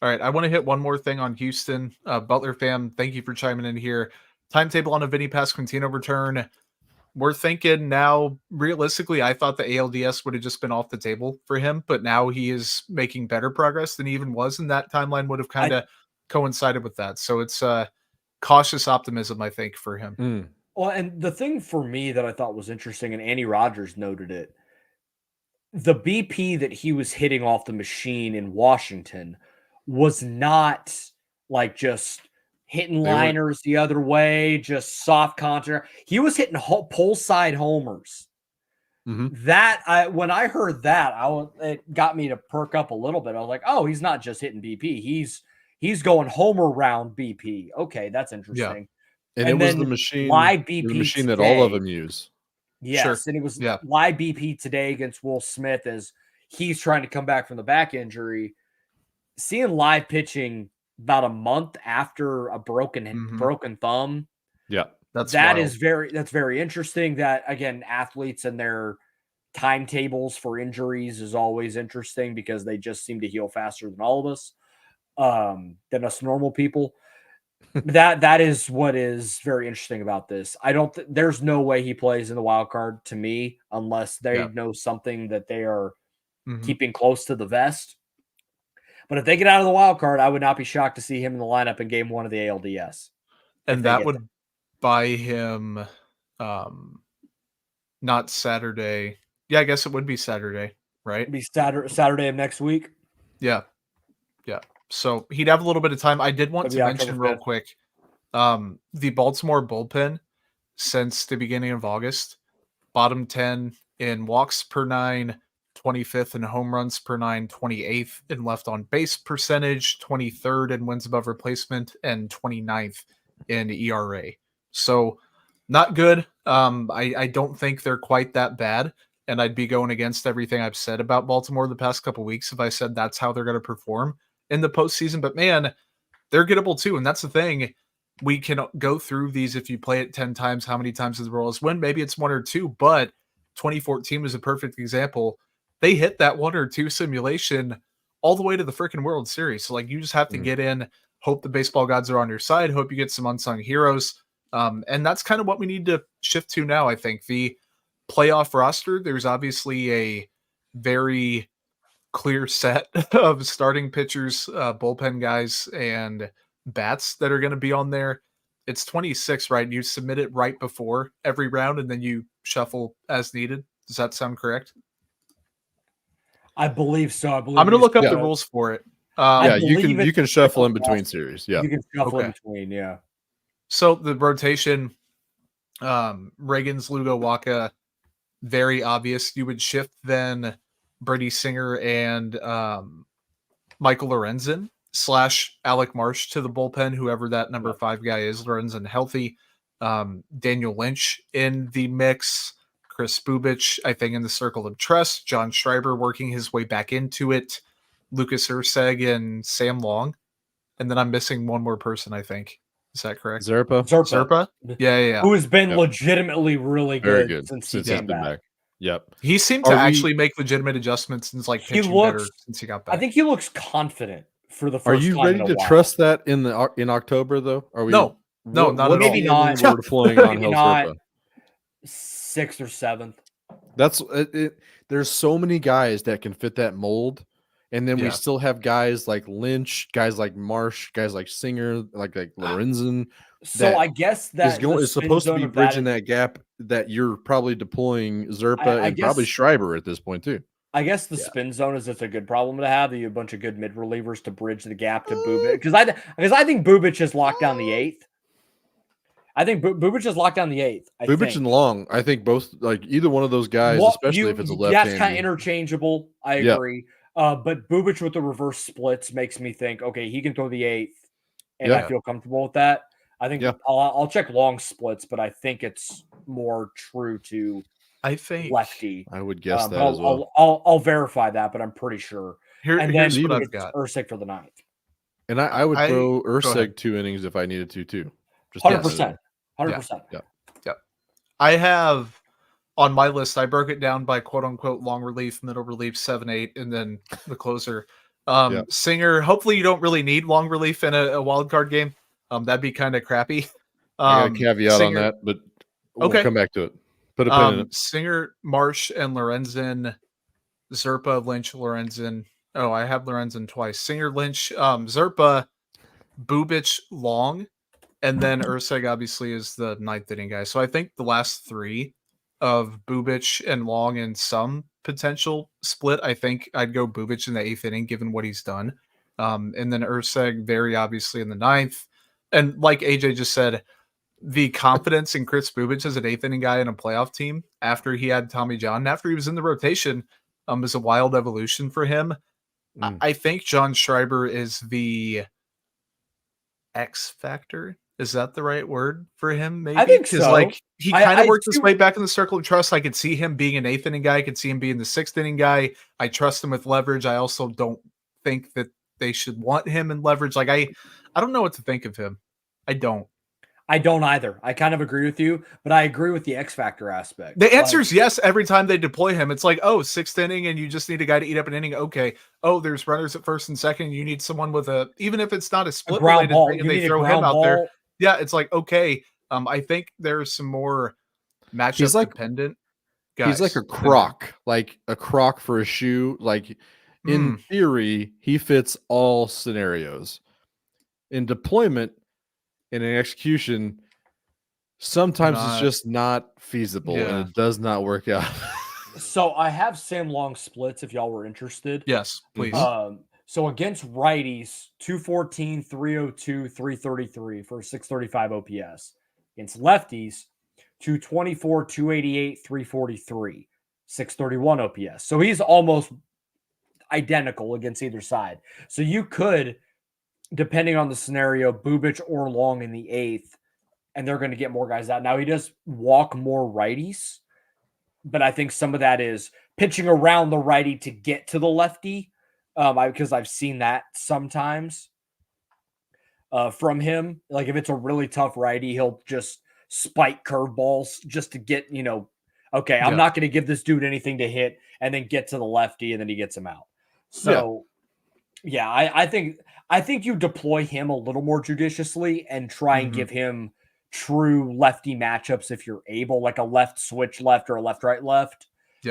right, I want to hit one more thing on Houston. Butler fam, thank you for chiming in here. Timetable on a Vinnie Pasquantino return. We're thinking now, realistically, I thought the ALDS would have just been off the table for him, but now he is making better progress than he even was, and that timeline would have kind of coincided with that. So it's cautious optimism, I think, for him. Well, and the thing for me that I thought was interesting, and Andy Rogers noted it, the BP that he was hitting off the machine in Washington was not like just hitting liners the other way, just soft contact. He was hitting pull side homers. That when I heard that, it got me to perk up a little bit. I was like, oh, he's not just hitting BP. He's going homer round BP. Okay, that's interesting. And it was the machine, live BP the machine today, that all of them use. Yes, and it was live BP today against Will Smith as he's trying to come back from the back injury. Seeing live pitching about a month after a broken thumb. Yeah. That's very interesting. That again, athletes and their timetables for injuries is always interesting because they just seem to heal faster than all of us, than us normal people. That is what is very interesting about this. There's no way he plays in the wild card to me unless they know something that they are keeping close to the vest. But if they get out of the wild card, I would not be shocked to see him in the lineup in game 1 of the ALDS. And that would buy him not Saturday. Yeah, I guess it would be Saturday, right? It'd be Saturday of next week. Yeah. So he'd have a little bit of time. I did want to mention real quick, the Baltimore bullpen since the beginning of August, bottom 10 in walks per 9, 25th in home runs per 9, 28th in left on base percentage, 23rd in wins above replacement, and 29th in ERA. So not good. I don't think they're quite that bad. And I'd be going against everything I've said about Baltimore the past couple weeks if I said that's how they're going to perform in the postseason. But man, they're gettable too. And that's the thing. We can go through these if you play it 10 times. How many times did the Royals win? Maybe it's 1 or 2, but 2014 was a perfect example. They hit that 1 or 2 simulation all the way to the freaking World Series. So like you just have to get in, hope the baseball gods are on your side, hope you get some unsung heroes. And that's kind of what we need to shift to now, I think. The playoff roster, there's obviously a very clear set of starting pitchers, bullpen guys, and bats that are going to be on there. It's 26, right? You submit it right before every round, and then you shuffle as needed. Does that sound correct? I believe so. I'm going to look up the rules for it. You can shuffle in between series. Yeah, you can shuffle in between. Yeah. So the rotation, Reagan's Lugo Waka, very obvious. You would shift then Brady Singer and Michael Lorenzen / Alec Marsh to the bullpen, whoever that number 5 guy is. Lorenzen healthy. Daniel Lynch in the mix. Chris Bubich, I think, in the circle of trust. John Schreiber working his way back into it. Lucas Urseg and Sam Long. And then I'm missing one more person, I think. Is that correct? Zerpa? Yeah. Who has been legitimately really very good since he came back. Yep. He seemed to actually make legitimate adjustments since pitching better since he got back. I think he looks confident for the first time. Are you ready to trust that in October though? Are we? No, not at all. Maybe not. We're deploying on maybe not 6th or 7th. That's it. There's so many guys that can fit that mold. And then we still have guys like Lynch, guys like Marsh, guys like Singer, like Lorenzen. So I guess that is supposed to be bridging that gap that you're probably deploying Zerpa and probably Schreiber at this point too. I guess the spin zone is just a good problem to have. You have a bunch of good mid relievers to bridge the gap to Bubich because I think Bubich has locked down the 8th. I think Bubich has locked down the 8th. Bubich and Long, I think both like either one of those guys, especially if it's a left. That's kind of interchangeable. I agree. But Bubich with the reverse splits makes me think, okay, he can throw the 8th, and I feel comfortable with that. I think I'll check long splits, but I think it's more true to lefty. I would guess that as well. I'll verify that, but I'm pretty sure. Here's what I've got. Ursig for the 9th. And I would throw Ursig 2 innings if I needed to too. 100%. 100%. Yeah. I have on my list, I broke it down by quote unquote long relief, middle relief, 7-8, and then the closer. Singer, hopefully you don't really need long relief in a wild card game. That'd be kind of crappy. I got a caveat Singer, on that, but we'll come back to it. Put a pin in it. Singer, Marsh, and Lorenzen, Zerpa, Lynch, Lorenzen. Oh, I have Lorenzen twice. Singer, Lynch, Zerpa, Bubic, Long, and then Urseg obviously is the ninth inning guy. So I think the last three of Bubic and Long and some potential split, I think I'd go Bubic in the eighth inning, given what he's done. And then Urseg very obviously in the ninth. And like AJ just said, the confidence in Chris Bubic as an eighth inning guy in a playoff team after he had Tommy John, and after he was in the rotation, is a wild evolution for him. I think John Schreiber is the X factor. Is that the right word for him? Maybe I think so. Like he kind of worked his see way back in the circle of trust. I could see him being an eighth inning guy. I could see him being the sixth inning guy. I trust him with leverage. I also don't think that they should want him in leverage. Like I don't know what to think of him. I don't either. I kind of agree with you, but I agree with the X factor aspect. The answer is yes every time they deploy him. It's like, oh, sixth inning, and you just need a guy to eat up an inning. Okay. Oh, there's runners at first and second. You need someone with a, even if it's not a split ground related ball. thing, and You they need a throw him ground out there. ball. Yeah, it's like, okay. I think there's some more matchup dependent guys. He's like a croc, for a shoe. Like in theory, he fits all scenarios. In deployment and in execution, sometimes it's just not feasible and it does not work out. So I have Sam Long splits if y'all were interested. Yes, please. So against righties, 214, 302, 333 for 635 OPS. Against lefties, 224, 288, 343, 631 OPS. So he's almost identical against either side. So you could, depending on the scenario, Bubic or Long in the eighth, and they're going to get more guys out. Now, he does walk more righties, but I think some of that is pitching around the righty to get to the lefty, because I've seen that sometimes from him. Like if it's a really tough righty, he'll just spike curveballs just to get, okay, I'm not going to give this dude anything to hit, and then get to the lefty, and then he gets him out. So, I think you deploy him a little more judiciously and try and give him true lefty matchups if you're able, like a left switch left or a left right left.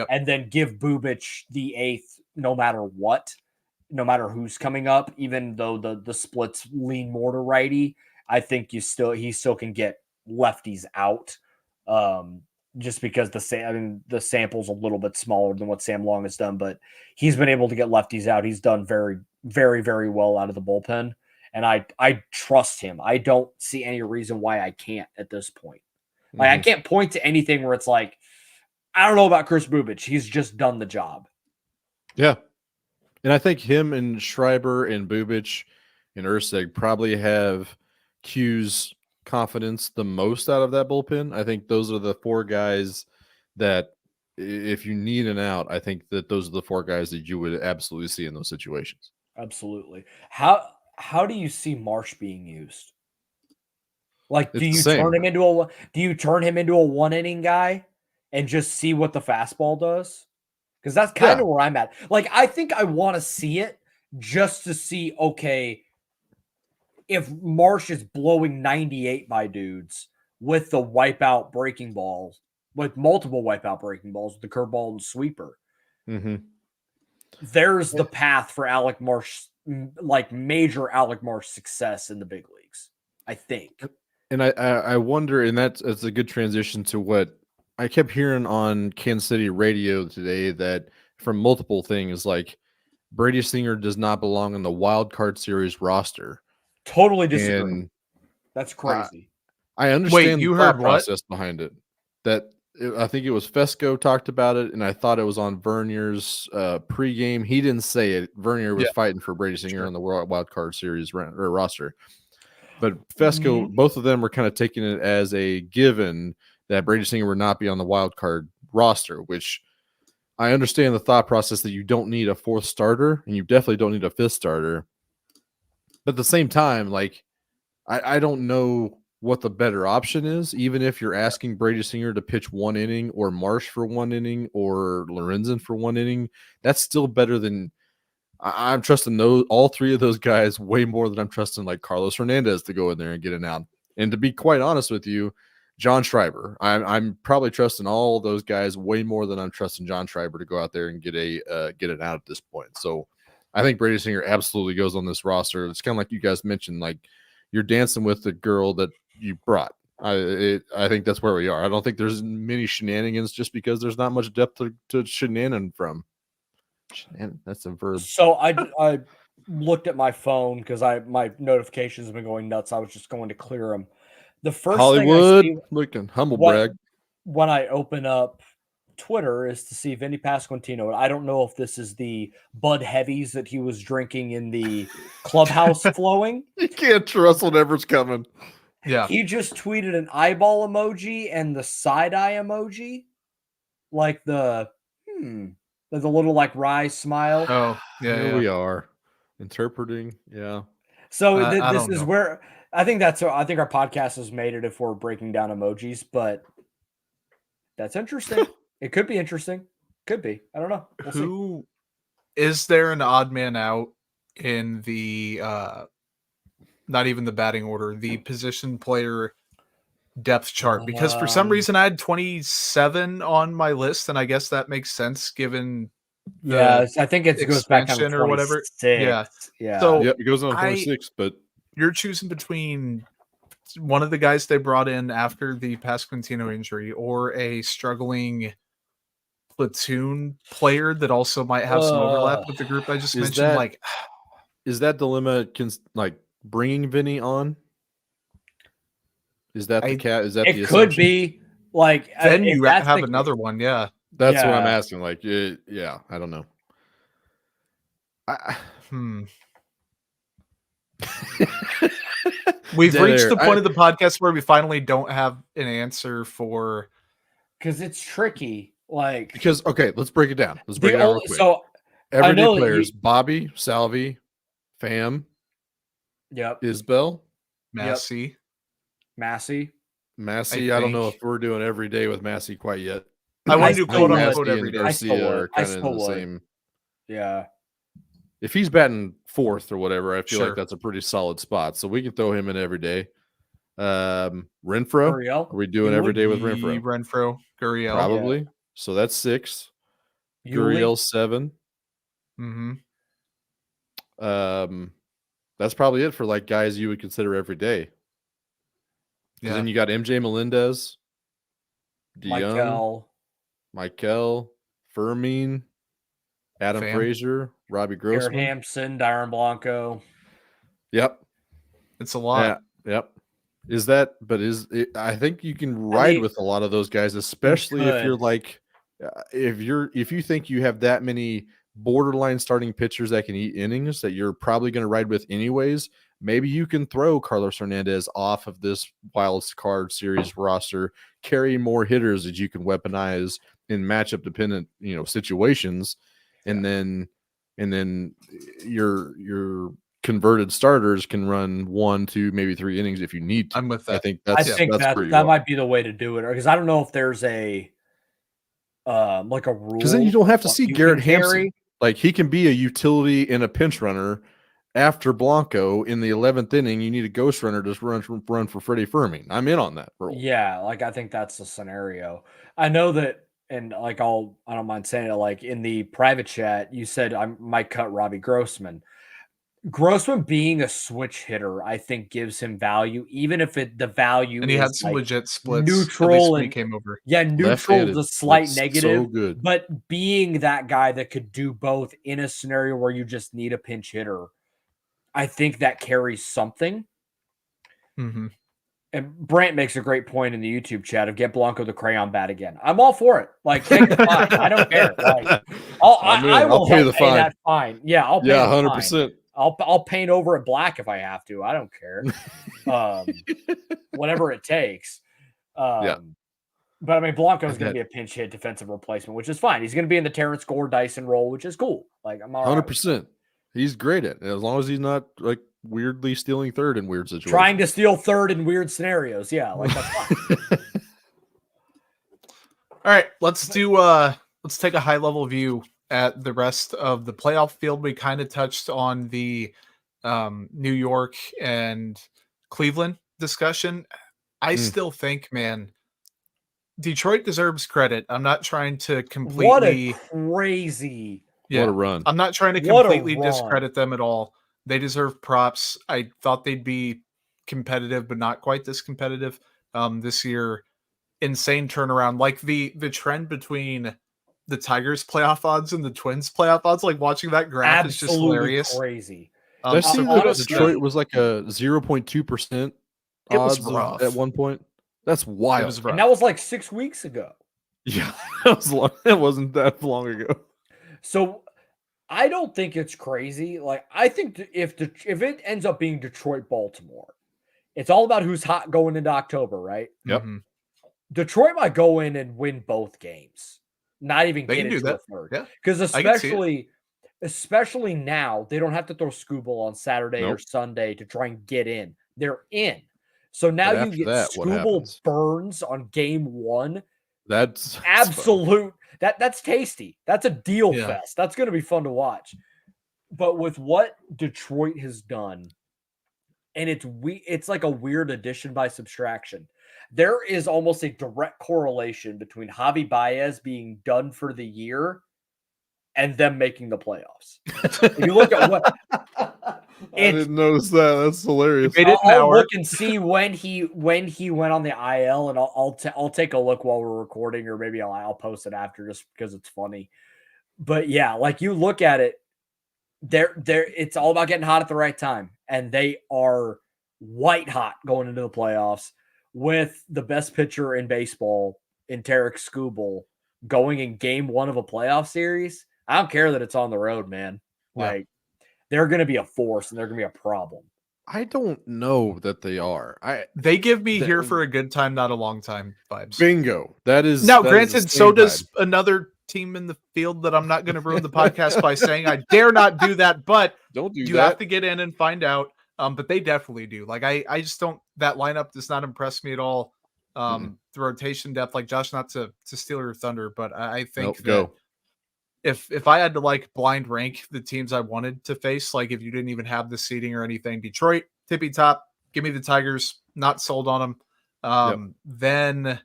And then give Bubic the eighth no matter what, no matter who's coming up, even though the splits lean more to righty. I think he still can get lefties out. Just because the sample's a little bit smaller than what Sam Long has done, but he's been able to get lefties out. He's done very, very, very well out of the bullpen. And I trust him. I don't see any reason why I can't at this point. Like I can't point to anything where it's like, I don't know about Chris Bubic. He's just done the job. Yeah. And I think him and Schreiber and Bubic and Urseg probably have Q's confidence the most out of that bullpen. I think those are the four guys that if you need an out, I think that those are the four guys that you would absolutely see in those situations. Absolutely. How do you see Marsh being used? Like, do you turn him into a one inning guy and just see what the fastball does? Because that's kind of where I'm at. Like, I think I want to see it just to see, okay, if Marsh is blowing 98 by dudes with the wipeout breaking balls, with multiple wipeout breaking balls, with the curveball and sweeper, there's the path for Alec Marsh, like major Alec Marsh success in the big leagues, I think. And I wonder, and that's a good transition to what I kept hearing on Kansas City radio today, that from multiple things, like Brady Singer does not belong in the wild card series roster. Totally disagree. That's crazy. I understand the thought process behind it. I think it was Fesco talked about it, and I thought it was on Vernier's pregame. He didn't say it. Vernier was fighting for Brady Singer on the wild card series roster. But Fesco, both of them were kind of taking it as a given that Brady Singer would not be on the wild card roster, which I understand the thought process that you don't need a fourth starter, and you definitely don't need a fifth starter. But at the same time, like, I don't know what the better option is, even if you're asking Brady Singer to pitch one inning or Marsh for one inning or Lorenzen for one inning. That's still better than I'm trusting all three of those guys way more than I'm trusting like Carlos Hernandez to go in there and get an out. And to be quite honest with you, John Schreiber, I'm probably trusting all those guys way more than I'm trusting John Schreiber to go out there and get an out at this point. So I think Brady Singer absolutely goes on this roster. It's kind of like you guys mentioned, like you're dancing with the girl that you brought. I think that's where we are. I don't think there's many shenanigans just because there's not much depth to shenanin from. That's a verb. So I looked at my phone because my notifications have been going nuts. I was just going to clear them. The first Hollywood, thing I see looking humble brag. when I open up Twitter is to see Vinnie Pasquantino. I don't know if this is the Bud Heavies that he was drinking in the clubhouse flowing. You can't trust whatever's coming. Yeah. He just tweeted an eyeball emoji and the side eye emoji, like the little like wry smile. Oh, yeah. Here yeah. we are interpreting. Yeah. So I this don't is know. where I think our podcast has made it if we're breaking down emojis, but that's interesting. It could be interesting. Could be. I don't know. We'll see. Is there an odd man out in the not even the batting order, the position player depth chart? Because for some reason I had 27 on my list, and I guess that makes sense given Yeah, I think it goes back on expansion or whatever. 26. Yeah. So Yep, it goes on 26, but you're choosing between one of the guys they brought in after the Pasquantino injury or a struggling platoon player that also might have some overlap with the group I just mentioned. Is that dilemma like bringing Vinny on? Is that the cat? Is that it the could assumption? be like then you have another one, yeah. That's what I'm asking. Like, yeah, I don't know. We've reached the point of the podcast where we finally don't have an answer for, because it's tricky. Like, because okay, let's break it down. Let's break it down real quick. So everyday players: Bobby, Salvy, Fam, Isbell, Massey. Massey. I don't know if we're doing every day with Massey quite yet. I want to do quote unquote every day. Garcia are kind of in the same. Yeah. If he's batting fourth or whatever, I feel like that's a pretty solid spot. So we can throw him in every day. Renfro. Gurriel. Are we doing every day with Renfro? Renfro, Gurriel. Probably. Yeah. So that's 6. Gurriel 7. Mm-hmm. That's probably it for like guys you would consider every day. Yeah. Then you got MJ Melendez, DeYoung, Michael, Fermin, Adam Frazier, Robbie Grossman, Garrett Hampson, Darren Blanco. Yep. It's a lot. Yeah, yep. I think you can ride with a lot of those guys, especially if you're like, if you think you have that many borderline starting pitchers that can eat innings that you're probably going to ride with anyways. Maybe you can throw Carlos Hernandez off of this wild card series roster, carry more hitters that you can weaponize in matchup dependent, situations. And then your converted starters can run 1, 2, maybe 3 innings if you need to. I'm with that. I think that might be the way to do it, because I don't know if there's a like a rule. Because then you don't have to see Garrett Hampson. Like he can be a utility and a pinch runner after Blanco in the 11th inning. You need a ghost runner to run for Freddie Fermin. I'm in on that rule. Yeah, like I think that's the scenario. I know that. And like I don't mind saying it, like in the private chat, you said I might cut Robbie Grossman. Grossman being a switch hitter, I think gives him value, even if the value and he had some legit splits neutral when he came over. Yeah, neutral is a slight negative. So good. But being that guy that could do both in a scenario where you just need a pinch hitter, I think that carries something. Mm-hmm. And Brant makes a great point in the YouTube chat of get Blanco the crayon bat again. I'm all for it. Like, take the fine. I don't care. Like, I'll pay the fine. That fine. Yeah, I'll pay 100%. I'll paint over it black if I have to. I don't care. Whatever it takes. But I mean, Blanco is going to be a pinch hit defensive replacement, which is fine. He's going to be in the Terrence Gore Dyson role, which is cool. Like, I'm all 100%. He's great at it, as long as he's not like weirdly stealing third in weird situations. Trying to steal third in weird scenarios. Yeah, like that's fine. All right, let's take a high level view at the rest of the playoff field. We kind of touched on the New York and Cleveland discussion. I still think, man, Detroit deserves credit. I'm not trying to completely. What a crazy Yeah. What a run. I'm not trying to What a completely run. discredit them at all. They deserve props. I thought they'd be competitive, but not quite this competitive this year. Insane turnaround. Like the trend between the Tigers playoff odds and the Twins playoff odds, like watching that graph is just Absolutely hilarious. crazy. Did I see that honestly- Detroit was like a 0.2% It was odds rough. at one point? That's wild. It was rough. And that was like 6 weeks ago. Yeah, that was long. It wasn't that long ago. So I don't think it's crazy. Like, I think if it ends up being Detroit, Baltimore, it's all about who's hot going into October, right? Yep. Mhm. Detroit might go in and win both games, not even They get can do into that. a third. Yeah. Because I can see it. especially now, they don't have to throw Scooble on Saturday or Nope. Sunday to try and get in. They're in. So now But you after get that, what Scooble happens? burns on game one. That's fun. Absolute. That's tasty. That's a deal Yeah. fest. That's going to be fun to watch. But with what Detroit has done, and it's like a weird addition by subtraction. There is almost a direct correlation between Javi Baez being done for the year and them making the playoffs. If you look at what I didn't notice that. That's hilarious. They didn't I'll hour. look and see when he went on the IL, and I'll take a look while we're recording, or maybe I'll post it after just because it's funny. But yeah, like you look at it, it's all about getting hot at the right time, and they are white hot going into the playoffs with the best pitcher in baseball in Tarek Skubal going in game one of a playoff series. I don't care that it's on the road, man. Yeah. Like they're going to be a force and they're going to be a problem. I don't know that they are. They give me here for a good time, not a long time vibes. Bingo. That is Now, that is granted, the so same does vibe. another team in the field that I'm not going to ruin the podcast by saying I dare not do that, but Don't do you that. have to get in and find out. But they definitely do. Like I just don't. That lineup does not impress me at all. The rotation depth, like Josh, not to steal your thunder, but I think that Go. if I had to like blind rank the teams I wanted to face, like if you didn't even have the seeding or anything, Detroit, tippy top, give me the Tigers, not sold on them. Then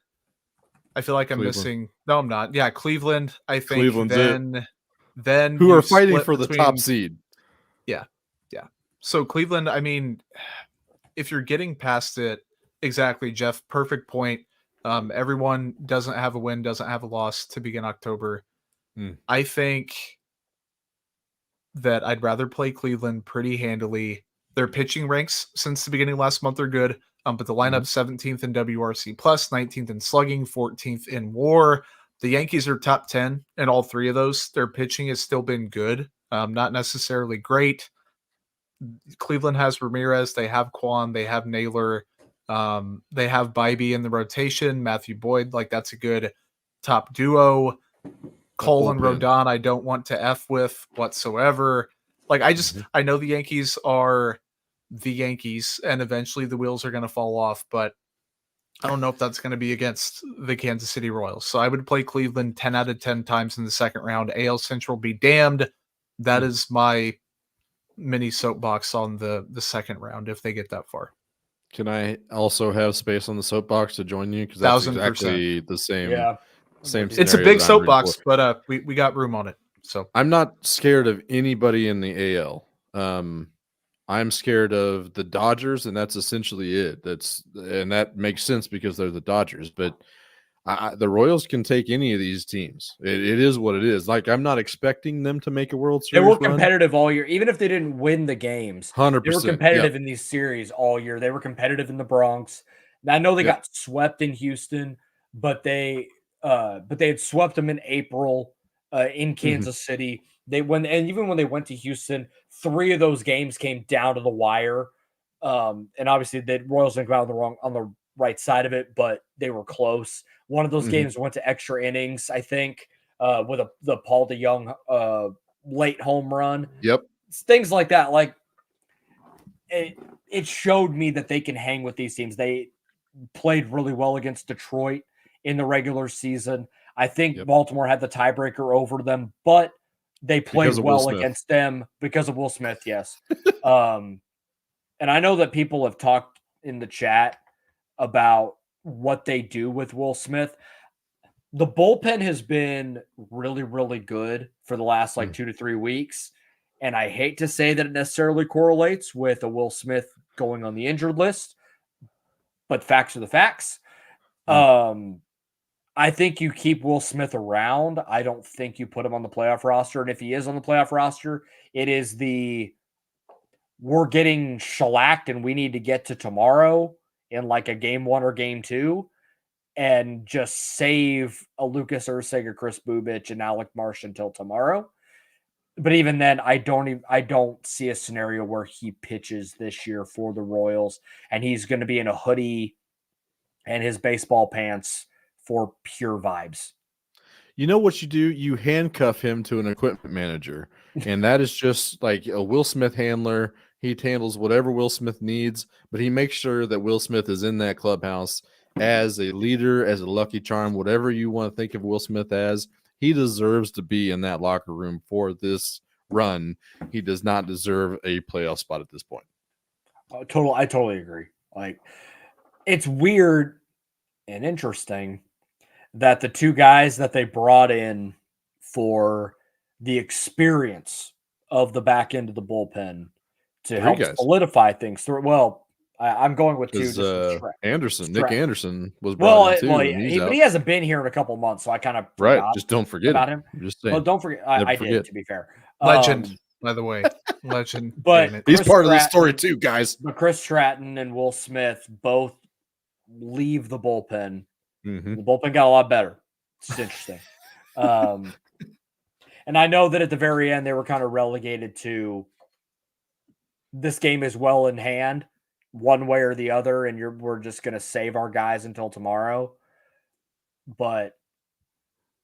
I feel like I'm Cleveland. missing. No, I'm not. Yeah, Cleveland. I think Cleveland's then Who you are fighting split for the between- top seed. So Cleveland, I mean, if you're getting past it, exactly, Jeff, perfect point. Everyone doesn't have a win, doesn't have a loss to begin October. I think that I'd rather play Cleveland pretty handily. Their pitching ranks since the beginning of last month are good, but the lineup 17th in WRC plus, 19th in slugging, 14th in WAR. The Yankees are top 10 in all three of those. Their pitching has still been good, not necessarily great. Cleveland has Ramirez, they have Kwan, they have Naylor, they have Bybee in the rotation, Matthew Boyd, like that's a good top duo. Cole and bullpen. Rodon, I don't want to F with whatsoever. Like I know the Yankees are the Yankees, and eventually the wheels are going to fall off, but I don't know if that's going to be against the Kansas City Royals. So I would play Cleveland 10 out of 10 times in the second round. AL Central be damned. That is my mini soapbox on the second round if they get that far. Can I also have space on the soapbox to join you? Because that's 1000%. exactly the same. Yeah. Same. It's a scenario big that I'm rooting soapbox, for. but we got room on it. So I'm not scared of anybody in the AL. I'm scared of the Dodgers, and that's essentially it. And that makes sense because they're the Dodgers. But the Royals can take any of these teams. It is what it is. Like I'm not expecting them to make a World They Series were run. competitive all year, even if they didn't win the games. 100%. They were competitive in these series all year. They were competitive in the Bronx. I know they got swept in Houston, but they had swept them in April in Kansas City. And even when they went to Houston, 3 of those games came down to the wire. And obviously the Royals didn't come out on the right side of it, but they were close. One of those games went to extra innings, I think, with the Paul DeYoung late home run. Yep. Things like that. Like it showed me that they can hang with these teams. They played really well against Detroit in the regular season. I think Baltimore had the tiebreaker over them, but they played well against them because of Will Smith. Yes. And I know that people have talked in the chat about what they do with Will Smith. the bullpen has been really, really good for the last 2 to 3 weeks. And I hate to say that it necessarily correlates with a Will Smith going on the injured list, but facts are the facts. I think you keep Will Smith around. I don't think you put him on the playoff roster. And if he is on the playoff roster, it is we're getting shellacked and we need to get to tomorrow in like a game 1 or game 2 and just save a Lucas Erceg, Chris Bubich, and Alec Marsh until tomorrow. But even then, I don't see a scenario where he pitches this year for the Royals and he's going to be in a hoodie and his baseball pants for pure vibes. You know what you do? You handcuff him to an equipment manager, and that is just like a Will Smith handler. He handles whatever Will Smith needs, but he makes sure that Will Smith is in that clubhouse as a leader, as a lucky charm, whatever you want to think of Will Smith as. He deserves to be in that locker room for this run. He does not deserve a playoff spot at this point. I totally agree. Like, it's weird and interesting that the two guys that they brought in for the experience of the back end of the bullpen to help solidify things through. Well, I'm going with two. Nick Anderson was brought in too. But he hasn't been here in a couple months, so I kind of forgot. Just don't forget about him. Just saying. Well, don't forget. I did, to be fair. Legend, by the way, legend. But he's part of the story too, guys. But Chris Stratton and Will Smith both leave the bullpen. Mm-hmm. The bullpen got a lot better. It's interesting. And I know that at the very end, they were kind of relegated to this game is well in hand, one way or the other, and we're just going to save our guys until tomorrow. But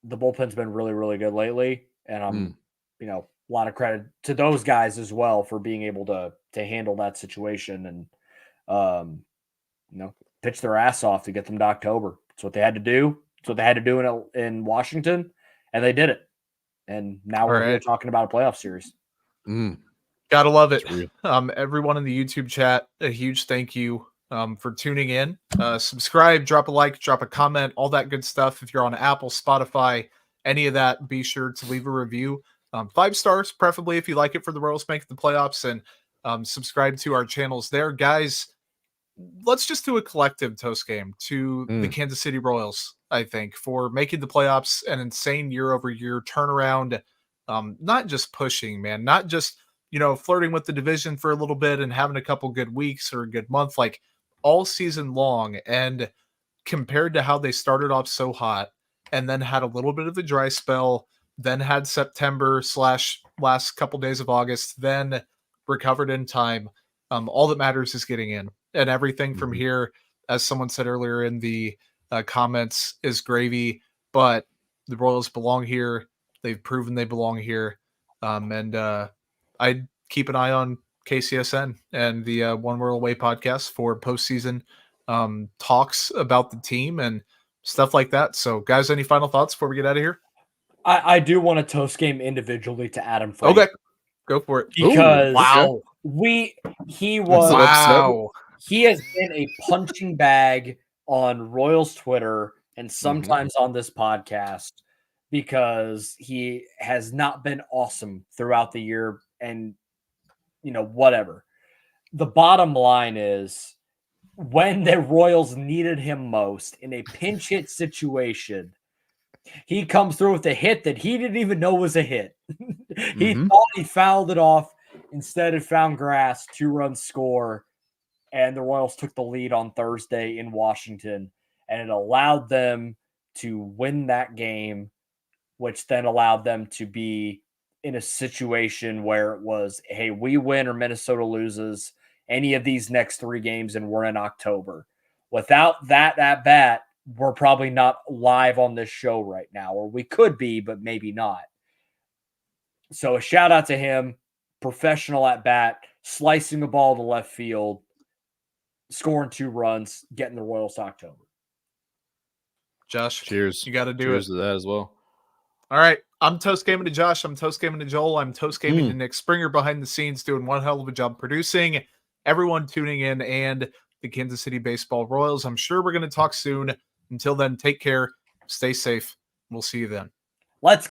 the bullpen's been really, really good lately, and a lot of credit to those guys as well for being able to handle that situation and pitch their ass off to get them to October. It's what they had to do. It's what they had to do in Washington, and they did it. And now we're here talking about a playoff series. Gotta love it. Everyone in the YouTube chat, a huge thank you for tuning in. Subscribe, drop a like, drop a comment, all that good stuff. If you're on Apple, Spotify, any of that, be sure to leave a review. 5 stars, preferably if you like it for the Royals making the playoffs, and subscribe to our channels there. Guys, let's just do a collective toast game to the Kansas City Royals, I think, for making the playoffs, an insane year-over-year turnaround. Not just pushing, man, not just, flirting with the division for a little bit and having a couple good weeks or a good month, like all season long. And compared to how they started off so hot and then had a little bit of a dry spell, then had September / last couple days of August, then recovered in time. All that matters is getting in, and everything from here, as someone said earlier in the comments, is gravy. But the Royals belong here. They've proven they belong here. And I'd keep an eye on KCSN and the One World Away podcast for postseason talks about the team and stuff like that. So, guys, any final thoughts before we get out of here? I do want to toast game individually to Adam Frazier. Okay, go for it. Because he has been a punching bag on Royals Twitter and sometimes on this podcast because he has not been awesome throughout the year and, whatever. The bottom line is when the Royals needed him most in a pinch hit situation, he comes through with a hit that he didn't even know was a hit. He thought he fouled it off. Instead, it found grass, 2-run score, and the Royals took the lead on Thursday in Washington, and it allowed them to win that game, which then allowed them to be in a situation where it was, hey, we win or Minnesota loses any of these next 3 games, and we're in October. Without that at bat, we're probably not live on this show right now, or we could be, but maybe not. So a shout out to him, professional at bat, slicing the ball to left field, scoring 2 runs, getting the Royals to October. Josh, cheers. You got to do cheers to that as well. All right. I'm toast gaming to Josh. I'm toast gaming to Joel. I'm toast gaming to Nick Springer behind the scenes doing one hell of a job producing. Everyone tuning in and the Kansas City Baseball Royals. I'm sure we're going to talk soon. Until then, take care. Stay safe. We'll see you then. Let's